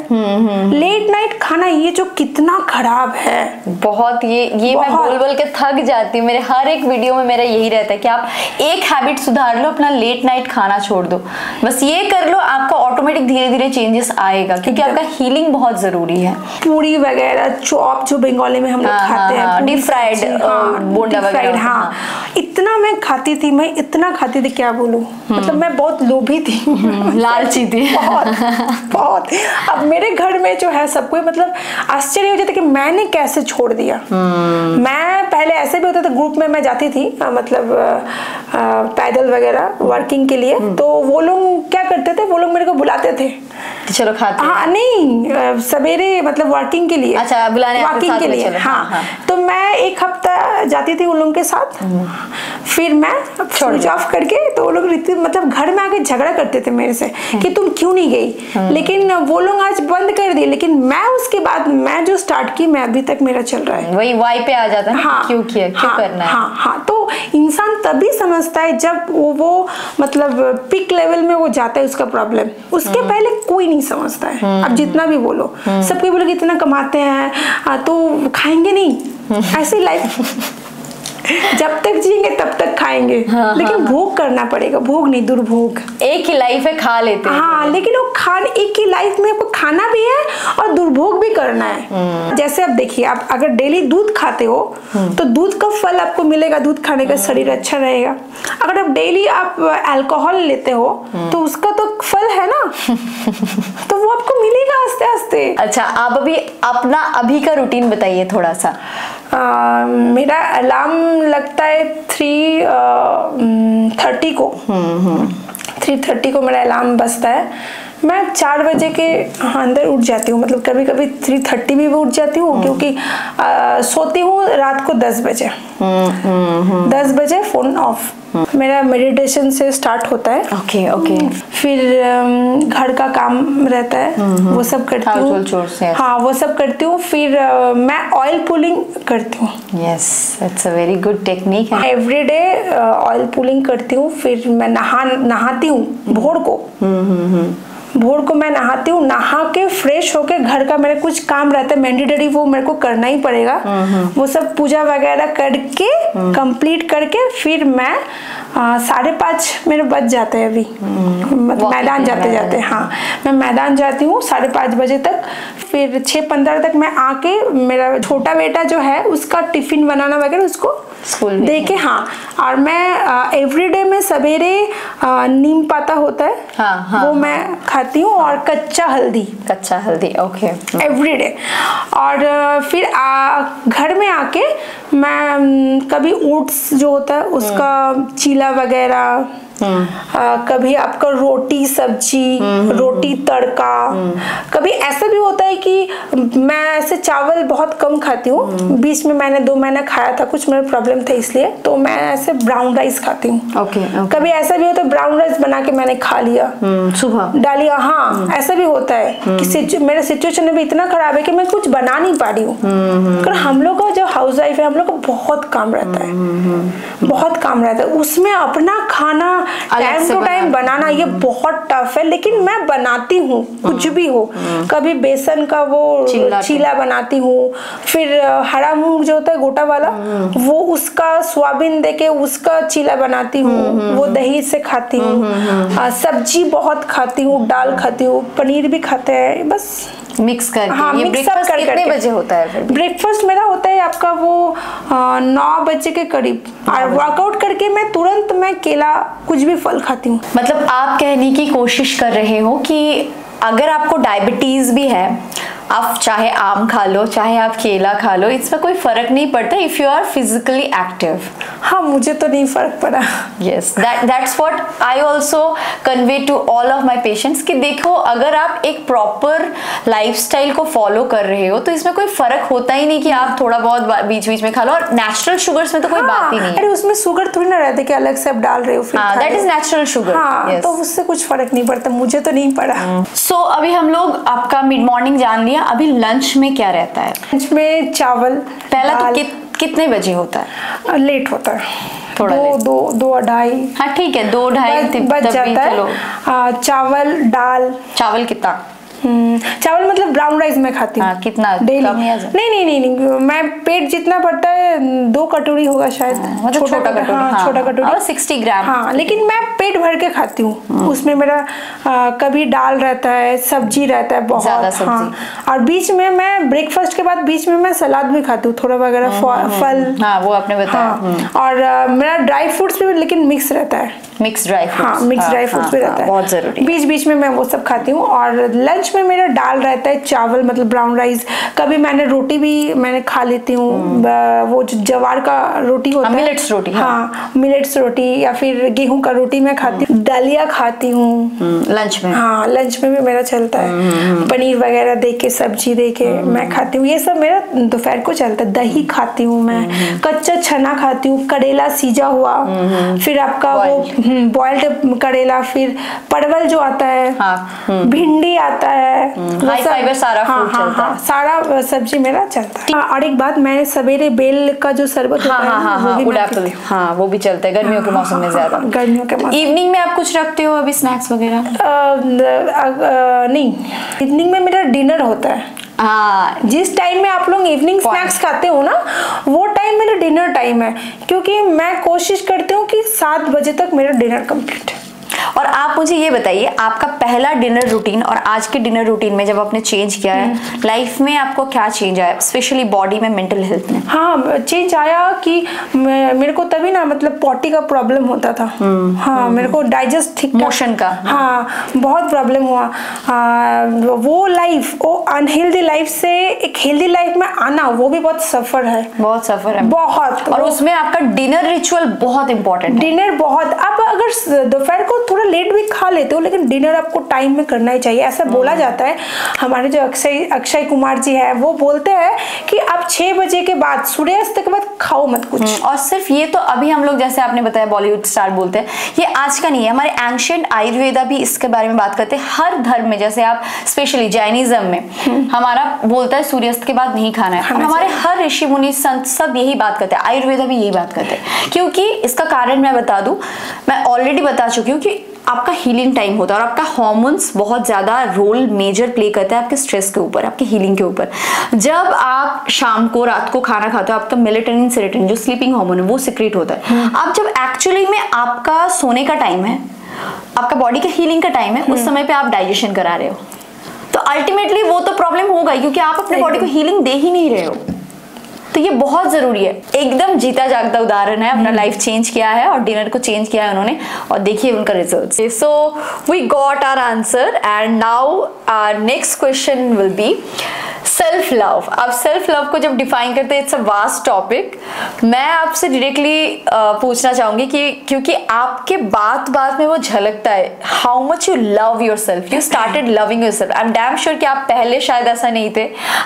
लेट नाइट खाना, ये जो कितना खराब है बहुत। ये मैं बोल बोल के थक जाती हूँ। मेरे हर एक वीडियो में मेरा यही रहता है कि आप एक हैबिट सुधार लो, अपना लेट नाइट खाना छोड़ दो, बस ये कर लो, आपका ऑटोमेटिक धीरे धीरे चेंजेस आएगा, क्योंकि आपका हीलिंग बहुत जरूरी है। पूरी वगैरह, चॉप जो बंगाली में हम लोग खाते हैं, डीप फ्राइड, बोंडा वगैरह, हाँ इतना मैं खाती थी, मैं इतना खाती थी क्या बोलूं, मतलब मैं बहुत लोभी थी, लालची थी बहुत बहुत। अब मेरे घर में जो है सबको मतलब आश्चर्य हो जाता कि मैंने कैसे छोड़ दिया। मैं पहले ऐसे भी होता था, ग्रुप में मैं जाती थी मतलब पैदल वगैरह वर्किंग के लिए, तो वो लोग क्या करते थे, वो लोग मेरे को बुलाते थे, चलो खाते। हाँ नहीं, सवेरे मतलब वर्किंग के लिए, अच्छा बुलाने वर्किंग के लिए, हाँ। तो मैं एक हफ्ता जाती थी उन लोगों के साथ, फिर मैं स्विच ऑफ करके, तो वो लोग मतलब घर में आके झगड़ा करते थे मेरे से कि तुम क्यों नहीं गई, लेकिन वो लोग आज बंद कर दिए, लेकिन मैं उसके बाद मैं जो स्टार्ट की, मैं अभी तक मेरा चल रहा है। वही वाई पे आ जाता है, हाँ, क्यों किया, क्यों करना है। हाँ, तो इंसान तभी समझता है जब वो मतलब पीक लेवल में वो जाता है उसका प्रॉब्लम, उसके पहले कोई नहीं समझता है। अब जितना भी बोलो, सबके बोलो कि इतना कमाते हैं तो खाएंगे नहीं, ऐसी लाइफ जब तक जिएंगे तब तक खाएंगे, लेकिन भोग करना पड़ेगा, भोग नहीं दुर्भोग। एक ही लाइफ है, खा लेते हैं। हाँ, लेकिन वो एक ही लाइफ में आपको खाना भी है और दुर्भोग भी करना है। जैसे आप देखिए, आप अगर डेली दूध खाते हो तो दूध का फल आपको मिलेगा, दूध खाने का शरीर अच्छा रहेगा। अगर आप डेली आप अल्कोहल लेते हो तो उसका तो फल है ना, तो वो आपको मिलेगा आस्ते आस्ते। अच्छा, आप अभी अपना अभी का रूटीन बताइए थोड़ा सा। मेरा अलार्म लगता है 3:30 को, 3:30 को मेरा अलार्म बजता है। मैं 4 बजे के अंदर उठ जाती हूँ, मतलब कभी कभी 3:30 भी उठ जाती हूँ, क्योंकि सोती हूँ रात को 10 बजे। 10 बजे फोन ऑफ। मेरा मेडिटेशन से स्टार्ट होता है। ओके। फिर घर का काम रहता है, वो सब करती हूँ। हाँ, वो सब करती हूँ। फिर मैं ऑयल पुलिंग करती हूँ। Yes, it's a very good technique है। एवरीडे ऑयल पुलिंग करती हूँ। फिर मैं नहाती हूँ भोर को। भोर को मैं नहाती हूँ, नहा के फ्रेश होके घर का मेरा कुछ काम रहता है मैंडेटरी, वो मेरे को करना ही पड़ेगा। वो सब पूजा वगैरह करके कंप्लीट करके फिर मैं 5:30 मेरे बज जाते हैं अभी मैदान जाते। हाँ, मैं मैदान जाती हूँ 5:30 बजे तक। फिर 6:15 तक मैं आके, मेरा छोटा बेटा जो है उसका टिफिन बनाना वगैरह उसको दे के, हाँ। और मैं एवरीडे में सवेरे नीम पाता होता है, वो मैं खाती हूँ, और कच्चा हल्दी ओके एवरीडे। और फिर घर में आके मैं कभी ओट्स जो होता है उसका चीला वगैरह, कभी आपका रोटी सब्जी, रोटी तड़का। कभी ऐसा भी होता है कि मैं ऐसे चावल बहुत कम खाती हूँ। बीच में मैंने 2 महीना खाया था, कुछ मेरा प्रॉब्लम था इसलिए, तो मैं ऐसे ब्राउन राइस खाती हूँ। ओके। कभी ऐसा भी होता है ब्राउन राइस बना के मैंने खा लिया, सुबह डालिया। हाँ, ऐसा भी होता है कि मेरा सिचुएशन अभी इतना खराब है कि मैं कुछ बना नहीं पा रही हूँ। क्योंकि हम लोग का जो हाउस वाइफ है, हम लोग को बहुत काम रहता है, बहुत काम रहता है। उसमें अपना खाना टाइम टू टाइम बनाना ये बहुत टफ है, लेकिन मैं बनाती हूँ कुछ भी हो। कभी बेसन का वो चीला बनाती हूँ, फिर हरा मूंग जो होता है गोटा वाला, वो उसका सोयाबीन देके उसका चीला बनाती हूँ, वो दही से खाती हूँ। सब्जी बहुत खाती हूँ, दाल खाती हूँ, पनीर भी खाते हैं, बस मिक्स करके। हाँ, ये ब्रेकफास्ट कितने बजे होता है फिर? ब्रेकफास्ट मेरा होता है आपका वो 9 बजे के करीब। और वर्कआउट करके मैं तुरंत केला कुछ भी फल खाती हूँ। मतलब आप कहने की कोशिश कर रहे हो कि अगर आपको डायबिटीज भी है आप चाहे आम खा लो, चाहे आप केला खा लो, इसमें कोई फर्क नहीं पड़ता if you are physically active. हाँ, मुझे तो नहीं फर्क पड़ा। Yes, that's what I also convey to all of my patients कि देखो, अगर आप एक प्रॉपर लाइफस्टाइल को फॉलो कर रहे हो तो इसमें कोई फर्क होता ही नहीं कि आप थोड़ा बहुत बीच बीच में खा लो। और नेचुरल शुगर्स में तो कोई बात ही नहीं है। अरे उसमें शुगर थोड़ी ना रहते कि अलग से आप डाल रहे हो, फिर दैट इज नेचुरल शुगर। हाँ, तो उससे कुछ फर्क नहीं पड़ता, मुझे तो नहीं पड़ा। सो अभी हम लोग आपका मिड मॉर्निंग जान लिया, अभी लंच में क्या रहता है? लंच में चावल। पहला तो कितने बजे होता है? लेट होता है, थोड़ा दो 2-2:30। हाँ ठीक है, 2-2:30 बज जाता है। चावल दाल। चावल कितना? चावल मतलब ब्राउन राइस में खाती हूँ। कितना? डेली? नहीं, मैं पेट जितना पड़ता है 2 कटोरी होगा शायद। मतलब छोटा कटोरी। हाँ, छोटा कटोरी और 60 ग्राम। हाँ, लेकिन मैं पेट भर के खाती हूँ। उसमें मेरा कभी दाल रहता है, सब्जी रहता है बहुत ज़्यादा सब्जी। हाँ, और बीच में मैं ब्रेकफास्ट के बाद बीच में मैं सलाद भी खाती हूँ, थोड़ा वगैरह फल। हाँ, वो आपने बताया। और मेरा ड्राई फ्रूट्स भी लेकिन मिक्स रहता है। Mix dry fruits. हाँ, मिक्स ड्राई फ्रूट्स भी रहता है, बहुत जरूरी। बीच बीच में मैं वो सब खाती हूँ। और लंच में मेरा दाल रहता है, चावल मतलब ब्राउन राइस। कभी मैंने रोटी भी मैंने खा लेती हूँ, वो जो जवार का रोटी होता है, मिलेट्स रोटी। हाँ, मिलेट्स रोटी या फिर गेहूं का रोटी मैं खाती हूँ। दलिया खाती हूँ लंच में। हाँ, लंच में भी मेरा चलता है। पनीर वगैरह दे के, सब्जी दे के मैं खाती हूँ। ये सब मेरा दोपहर को चलता है। दही खाती हूँ मैं, कच्चा चना खाती हूँ, करेला सीजा हुआ, फिर आपका वो बॉइल्ड करेला, फिर परवल जो आता है, भिंडी आता है, हाई फाइबर सारा फूड चलता है। सारा सब्जी मेरा चलता है। और एक बात, मैं सवेरे बेल का जो शरबत होता है वो भी मैं पीती हूँ। हाँ, वो भी चलता है गर्मियों के मौसम में ज्यादा। गर्मियों के मौसम। इवनिंग में आप कुछ रखते हो अभी स्नैक्स वगैरह? नहीं, इवनिंग में मेरा डिनर होता है। जिस टाइम में आप लोग इवनिंग स्नैक्स खाते हो ना, वो टाइम मेरा डिनर टाइम है, क्योंकि मैं कोशिश करती हूँ कि 7 बजे तक मेरा डिनर कंप्लीट है। और आप मुझे ये बताइए, आपका पहला डिनर रूटीन और आज के डिनर रूटीन में जब आपने चेंज किया है, लाइफ में आपको क्या चेंज आया, स्पेशली बॉडी में, मेंटल हेल्थ में? हाँ, चेंज आया कि मेरे को तभी ना मतलब पॉटी का प्रॉब्लम होता था। हाँ, मेरे को डाइजेस्ट ठीक, मोशन का हाँ बहुत प्रॉब्लम हुआ। वो लाइफ, वो अनहेल्दी लाइफ से एक हेल्दी लाइफ में आना, वो भी बहुत सफर है। बहुत सफर है, बहुत। और उसमें आपका डिनर रिचुअल बहुत इंपॉर्टेंट है। डिनर बहुत, आप अगर दोपहर को थोड़ा लेट भी खा लेते हो, लेकिन डिनर आपको टाइम में करना ही चाहिए। ऐसा बोला जाता है, हमारे जो अक्षय कुमार जी है वो बोलते हैं कि आप 6 बजे के बाद, सूर्यास्त के बाद खाओ मत कुछ। और सिर्फ ये तो अभी हम लोग, जैसे आपने बताया बॉलीवुड स्टार बोलते हैं, ये आज का नहीं है, हमारे एंशिएंट आयुर्वेदा भी इसके बारे में बात करते हैं। हर धर्म में, जैसे आप स्पेशली जैनिज्म में हमारा बोलता है सूर्यास्त के बाद नहीं खाना है, और हमारे हर ऋषि मुनि संत सब यही बात करते हैं, आयुर्वेदा भी यही बात करते हैं। क्योंकि इसका कारण मैं बता दूं, मैं ऑलरेडी बता चुकी हूँ कि आपका हीलिंग टाइम होता है, और आपका हार्मोन्स बहुत ज्यादा रोल मेजर प्ले करता है आपके स्ट्रेस के ऊपर, आपके हीलिंग के ऊपर। जब आप शाम को, रात को खाना खाते हो, आपका मेलेटोनिन, सेरोटोनिन जो स्लीपिंग हार्मोन है वो सिक्रेट होता है। आप जब एक्चुअली में आपका सोने का टाइम है, आपका बॉडी का हीलिंग का टाइम है, उस समय पे आप डाइजेशन करा रहे हो, तो अल्टीमेटली वो तो प्रॉब्लम होगा, क्योंकि आप अपने बॉडी को हीलिंग दे ही नहीं रहे हो। तो ये बहुत जरूरी है। एकदम जीता जागता उदाहरण है, अपना लाइफ चेंज किया है और डिनर को चेंज किया है उन्होंने, और देखिए उनका results. So we got our answer, and now our next question will be self love. अब सेल्फ लव को जब डिफाइन करते हैं, इट्स अ वास्ट टॉपिक। मैं आपसे डायरेक्टली पूछना चाहूंगी कि क्योंकि आपके बात बात में वो झलकता है, how much you love your self, you started loving your self. I am damn sure कि आप पहले शायद ऐसा नहीं थे।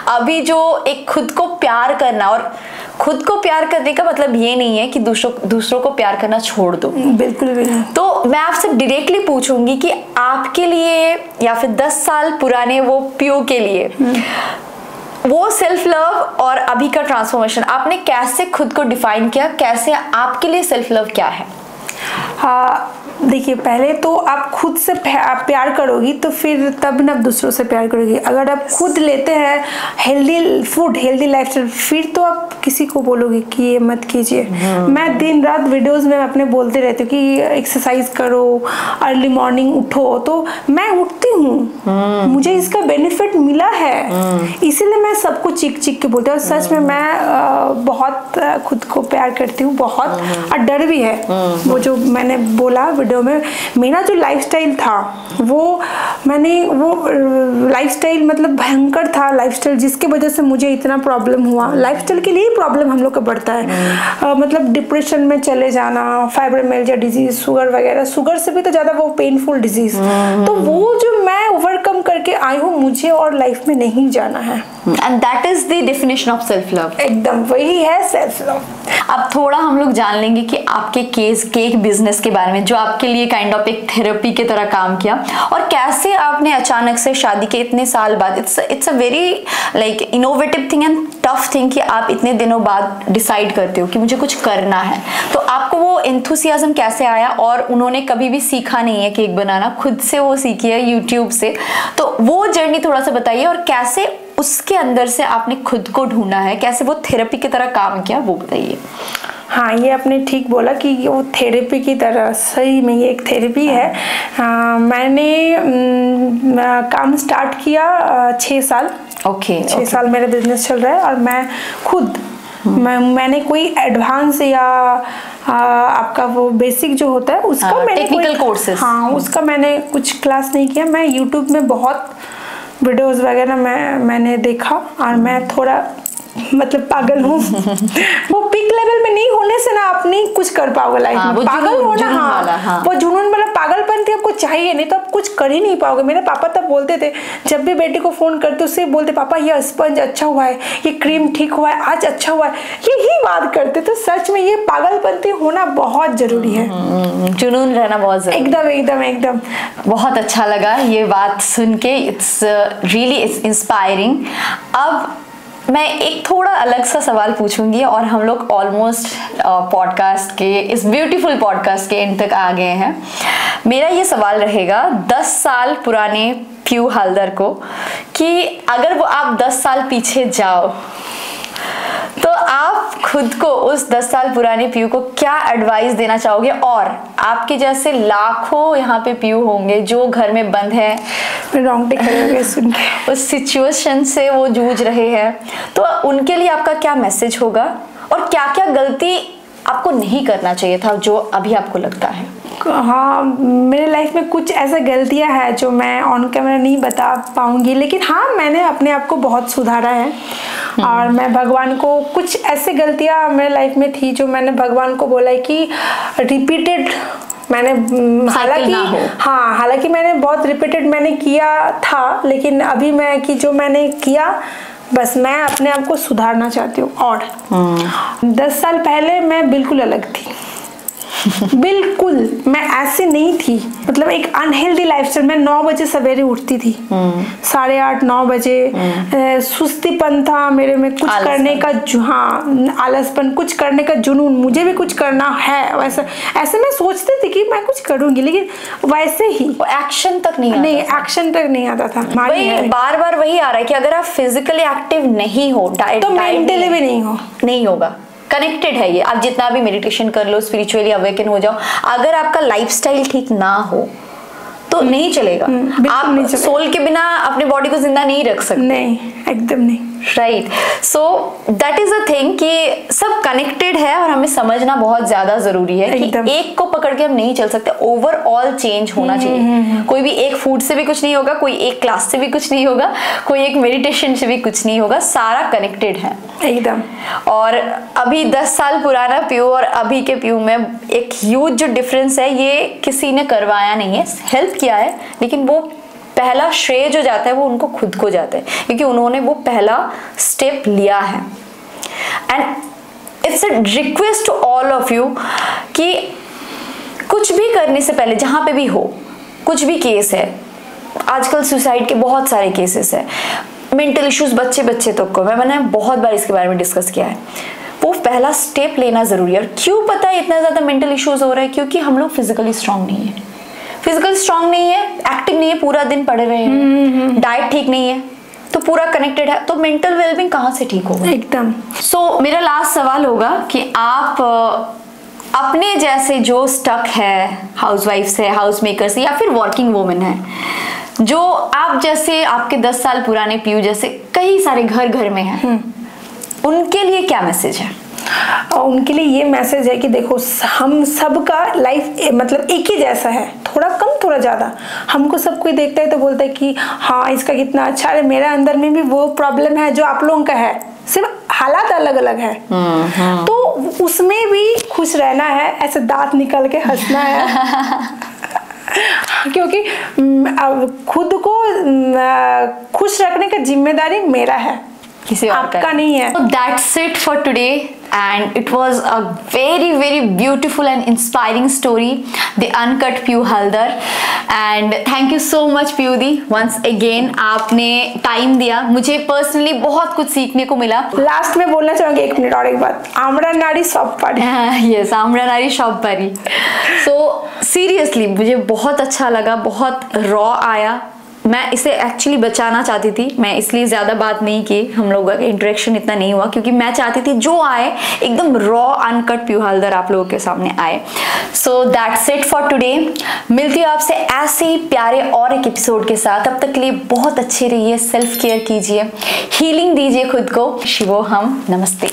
अभी जो एक खुद को प्यार करना, और खुद को प्यार करने का मतलब ये नहीं है कि दूसरों को प्यार करना छोड़ दो, बिल्कुल भी नहीं। तो मैं आपसे डायरेक्टली पूछूंगी कि आपके लिए, या फिर 10 साल पुराने वो प्यू के लिए, वो सेल्फ लव और अभी का ट्रांसफॉर्मेशन आपने कैसे खुद को डिफाइन किया, कैसे आपके लिए सेल्फ लव क्या है? हाँ, देखिए, पहले तो आप खुद से प्यार करोगी तो फिर तब ना आप दूसरों से प्यार करोगी। अगर आप खुद लेते हैं हेल्दी फूड, हेल्दी लाइफस्टाइल, फिर तो आप किसी को बोलोगे कि ये मत कीजिए। मैं दिन रात वीडियोस में अपने बोलते रहती हूँ कि एक्सरसाइज करो, अर्ली मॉर्निंग उठो, तो मैं उठती हूँ, मुझे इसका बेनिफिट मिला है, इसीलिए मैं सबको चिक चिक के बोलती हूँ। सच में मैं बहुत खुद को प्यार करती हूँ, बहुत, और डर भी है। वो जो मैंने मैंने बोला वीडियो में, मेरा जो लाइफस्टाइल था वो लाइफस्टाइल मतलब भयंकर था लाइफस्टाइल, जिसके वजह से मुझे इतना प्रॉब्लम हुआ। लाइफस्टाइल के लिए ही प्रॉब्लम हम लोग का बढ़ता है, मतलब डिप्रेशन में चले जाना, फाइब्रोमियाल्जिया डिजीज, शुगर वगैरह, शुगर से भी तो ज़्यादा वो पेनफुल डिजीज। तो वो जो मैं ओवरकम करके आई हूँ, मुझे और लाइफ में नहीं जाना है। And that is the definition of self love. एकदम वही है सेल्फ लव। अब थोड़ा हम लोग जान लेंगे कि आपके केक बिजनेस के बारे में, जो आपके लिए काइंड ऑफ एक थेरेपी की तरह काम किया, और कैसे आपने अचानक से शादी के इतने साल बाद, it's a very like innovative thing and tough thing कि आप इतने दिनों बाद डिसाइड करते हो कि मुझे कुछ करना है। तो आपको वो एंथुसियाज्म कैसे आया? और उन्होंने कभी भी सीखा नहीं है केक बनाना, खुद से वो सीखी है यूट्यूब से। तो वो जर्नी थोड़ा सा बताइए, और कैसे उसके अंदर से आपने खुद को ढूंढा है, कैसे वो थेरेपी की तरह काम किया, वो बताइए। हाँ, ये आपने ठीक बोला कि वो थेरेपी की तरह, सही में ये एक थेरेपी है। मैंने काम स्टार्ट किया 6 साल। ओके, 6 साल मेरा बिजनेस चल रहा है, और मैं खुद मैंने कोई एडवांस या आपका वो बेसिक जो होता है उसका मैंने टेक्निकल कोर्सेज, हाँ उसका मैंने कुछ क्लास नहीं किया। मैं यूट्यूब में बहुत वीडियोस वगैरह मैंने देखा, और मैं थोड़ा मतलब पागल हूँ। वो पीक लेवल में नहीं होने से ना आप नहीं कुछ कर पाओगे लाइफ में। पागल होना, हाँ, वो जुनून वाला पागलपन थी आपको चाहिए, नहीं तो आप कुछ कर ही नहीं पाओगे। मेरे पापा तब बोलते थे, जब भी बेटी को फोन करते उससे बोलते, पापा ये स्पंज अच्छा हुआ है, ये क्रीम ठीक हुआ है, आज अच्छा हुआ है, यही बात करते। तो सच में ये पागलपन थी होना बहुत जरूरी है, जुनून रहना बहुत जरूरी। एकदम एकदम एकदम। बहुत अच्छा लगा ये बात सुन के, इट्स रियली इंस्पायरिंग। अब मैं एक थोड़ा अलग सा सवाल पूछूंगी, और हम लोग ऑलमोस्ट पॉडकास्ट के, इस ब्यूटीफुल पॉडकास्ट के एंड तक आ गए हैं। मेरा ये सवाल रहेगा 10 साल पुराने प्यू हल्दर को, कि अगर वो आप 10 साल पीछे जाओ तो आप खुद को उस 10 साल पुराने प्यू को क्या एडवाइस देना चाहोगे? और आपके जैसे लाखों यहाँ पे प्यू होंगे जो घर में बंद है, रोंगटे खड़े हो गए सुन के, उस सिचुएशन से वो जूझ रहे हैं, तो उनके लिए आपका क्या मैसेज होगा? और क्या क्या गलती आपको नहीं करना चाहिए था जो अभी आपको लगता है? हाँ, मेरे लाइफ में कुछ ऐसा गलतियां हैं जो मैं ऑन कैमरा नहीं बता पाऊंगी, लेकिन हाँ मैंने अपने आप को बहुत सुधारा है। और मैं भगवान को, कुछ ऐसी गलतियां मेरे लाइफ में थी जो मैंने भगवान को बोला है कि रिपीटेड मैंने, हालांकि मैंने बहुत रिपीटेड मैंने किया था, लेकिन अभी मैं कि जो मैंने किया बस मैं अपने आप को सुधारना चाहती हूँ। और 10 साल पहले मैं बिल्कुल अलग थी। बिल्कुल मैं ऐसे नहीं थी, मतलब एक अनहेल्दी लाइफस्टाइल। मैं 9 बजे सवेरे उठती थी, 8:30 9 बजे, सुस्तीपन था मेरे में, कुछ करने का, हाँ आलसपन, कुछ करने का जुनून, मुझे भी कुछ करना है वैसा। ऐसे मैं सोचती थी कि मैं कुछ करूंगी, लेकिन वैसे ही एक्शन तक नहीं एक्शन तक नहीं आता था। बार बार वही आ रहा है कि अगर आप फिजिकली एक्टिव नहीं हो तो मेंटली भी नहीं होगा। कनेक्टेड है ये, आप जितना भी मेडिटेशन कर लो, स्पिरिचुअली अवेकन हो जाओ, अगर आपका लाइफस्टाइल ठीक ना हो तो नहीं चलेगा। आप नहीं सोल के बिना अपने बॉडी को जिंदा नहीं रख सकते। नहीं, एकदम नहीं। Right, so that is a thing कि सब कनेक्टेड है, और हमें समझना बहुत ज्यादा जरूरी है कि एक को पकड़ के हम नहीं चल सकते, ओवरऑल चेंज होना चाहिए। कोई भी एक फूड से भी कुछ नहीं होगा, कोई एक क्लास से भी कुछ नहीं होगा, कोई एक मेडिटेशन से भी कुछ नहीं होगा, सारा कनेक्टेड है एकदम। और अभी 10 साल पुराना प्यू और अभी के प्यू में एक ह्यूज जो डिफरेंस है, ये किसी ने करवाया नहीं है, हेल्प किया है, लेकिन वो पहला श्रेय जो जाता है वो उनको खुद को जाता है, क्योंकि उन्होंने वो पहला स्टेप लिया है। And it's a request to all of you कि कुछ भी करने से पहले, जहां पे भी हो, कुछ भी केस है, आजकल सुसाइड के बहुत सारे केसेस है, मेंटल इश्यूज बच्चे तक को, मैंने बहुत बार इसके बारे में डिस्कस किया है, वो पहला स्टेप लेना जरूरी है। और क्यों पता है इतना ज्यादा मेंटल इश्यूज हो रहा है? क्योंकि हम लोग फिजिकली स्ट्रांग नहीं है, एक्टिव नहीं है, पूरा दिन पड़े रहे हैं, डाइट ठीक नहीं है, तो पूरा कनेक्टेड है, तो मेंटल वेलबींग कहाँ से ठीक होगा? एकदम। सो मेरा लास्ट सवाल होगा कि आप अपने जैसे जो स्टक है, हाउसवाइफ्स है, हाउस मेकर्स है, या फिर वर्किंग वुमेन है, जो आप जैसे, आपके 10 साल पुराने प्यू जैसे कई सारे घर में हैं, उनके लिए क्या मैसेज है? उनके लिए ये मैसेज है कि देखो हम सबका लाइफ मतलब एक ही जैसा है, थोड़ा कम थोड़ा ज़्यादा। हमको सब कोई देखता है तो बोलता है कि हाँ इसका कितना अच्छा है, मेरा अंदर में भी वो प्रॉब्लम है जो आप लोगों का है, सिर्फ हालात अलग अलग है। तो उसमें भी खुश रहना है, ऐसे दांत निकल के हंसना है क्योंकि खुद को खुश रखने का जिम्मेदारी मेरा है, किसी और आपका नहीं है। So that's it for today and it was a very beautiful and inspiring story, the uncut Piyu Haldar, and thank you so much Piyu the once again, आपने टाइम दिया, मुझे पर्सनली बहुत कुछ सीखने को मिला। लास्ट में बोलना चाहूंगी 1 मिनट और एक बात, आमरा नारी सब पारी। यस, आमरा नारी सब पारी। सो सीरियसली मुझे बहुत अच्छा लगा, बहुत रॉ आया। मैं इसे एक्चुअली बचाना चाहती थी, मैं इसलिए ज़्यादा बात नहीं की, हम लोगों का इंटरेक्शन इतना नहीं हुआ क्योंकि मैं चाहती थी जो आए एकदम रॉ अनकट प्यू हल्दर आप लोगों के सामने आए। So that's it for today. मिलती हूँ आपसे ऐसे ही प्यारे और एक एपिसोड के साथ। तब तक के लिए बहुत अच्छे रहिए, सेल्फ केयर कीजिए, हीलिंग दीजिए खुद को। शिवोहम, नमस्ते।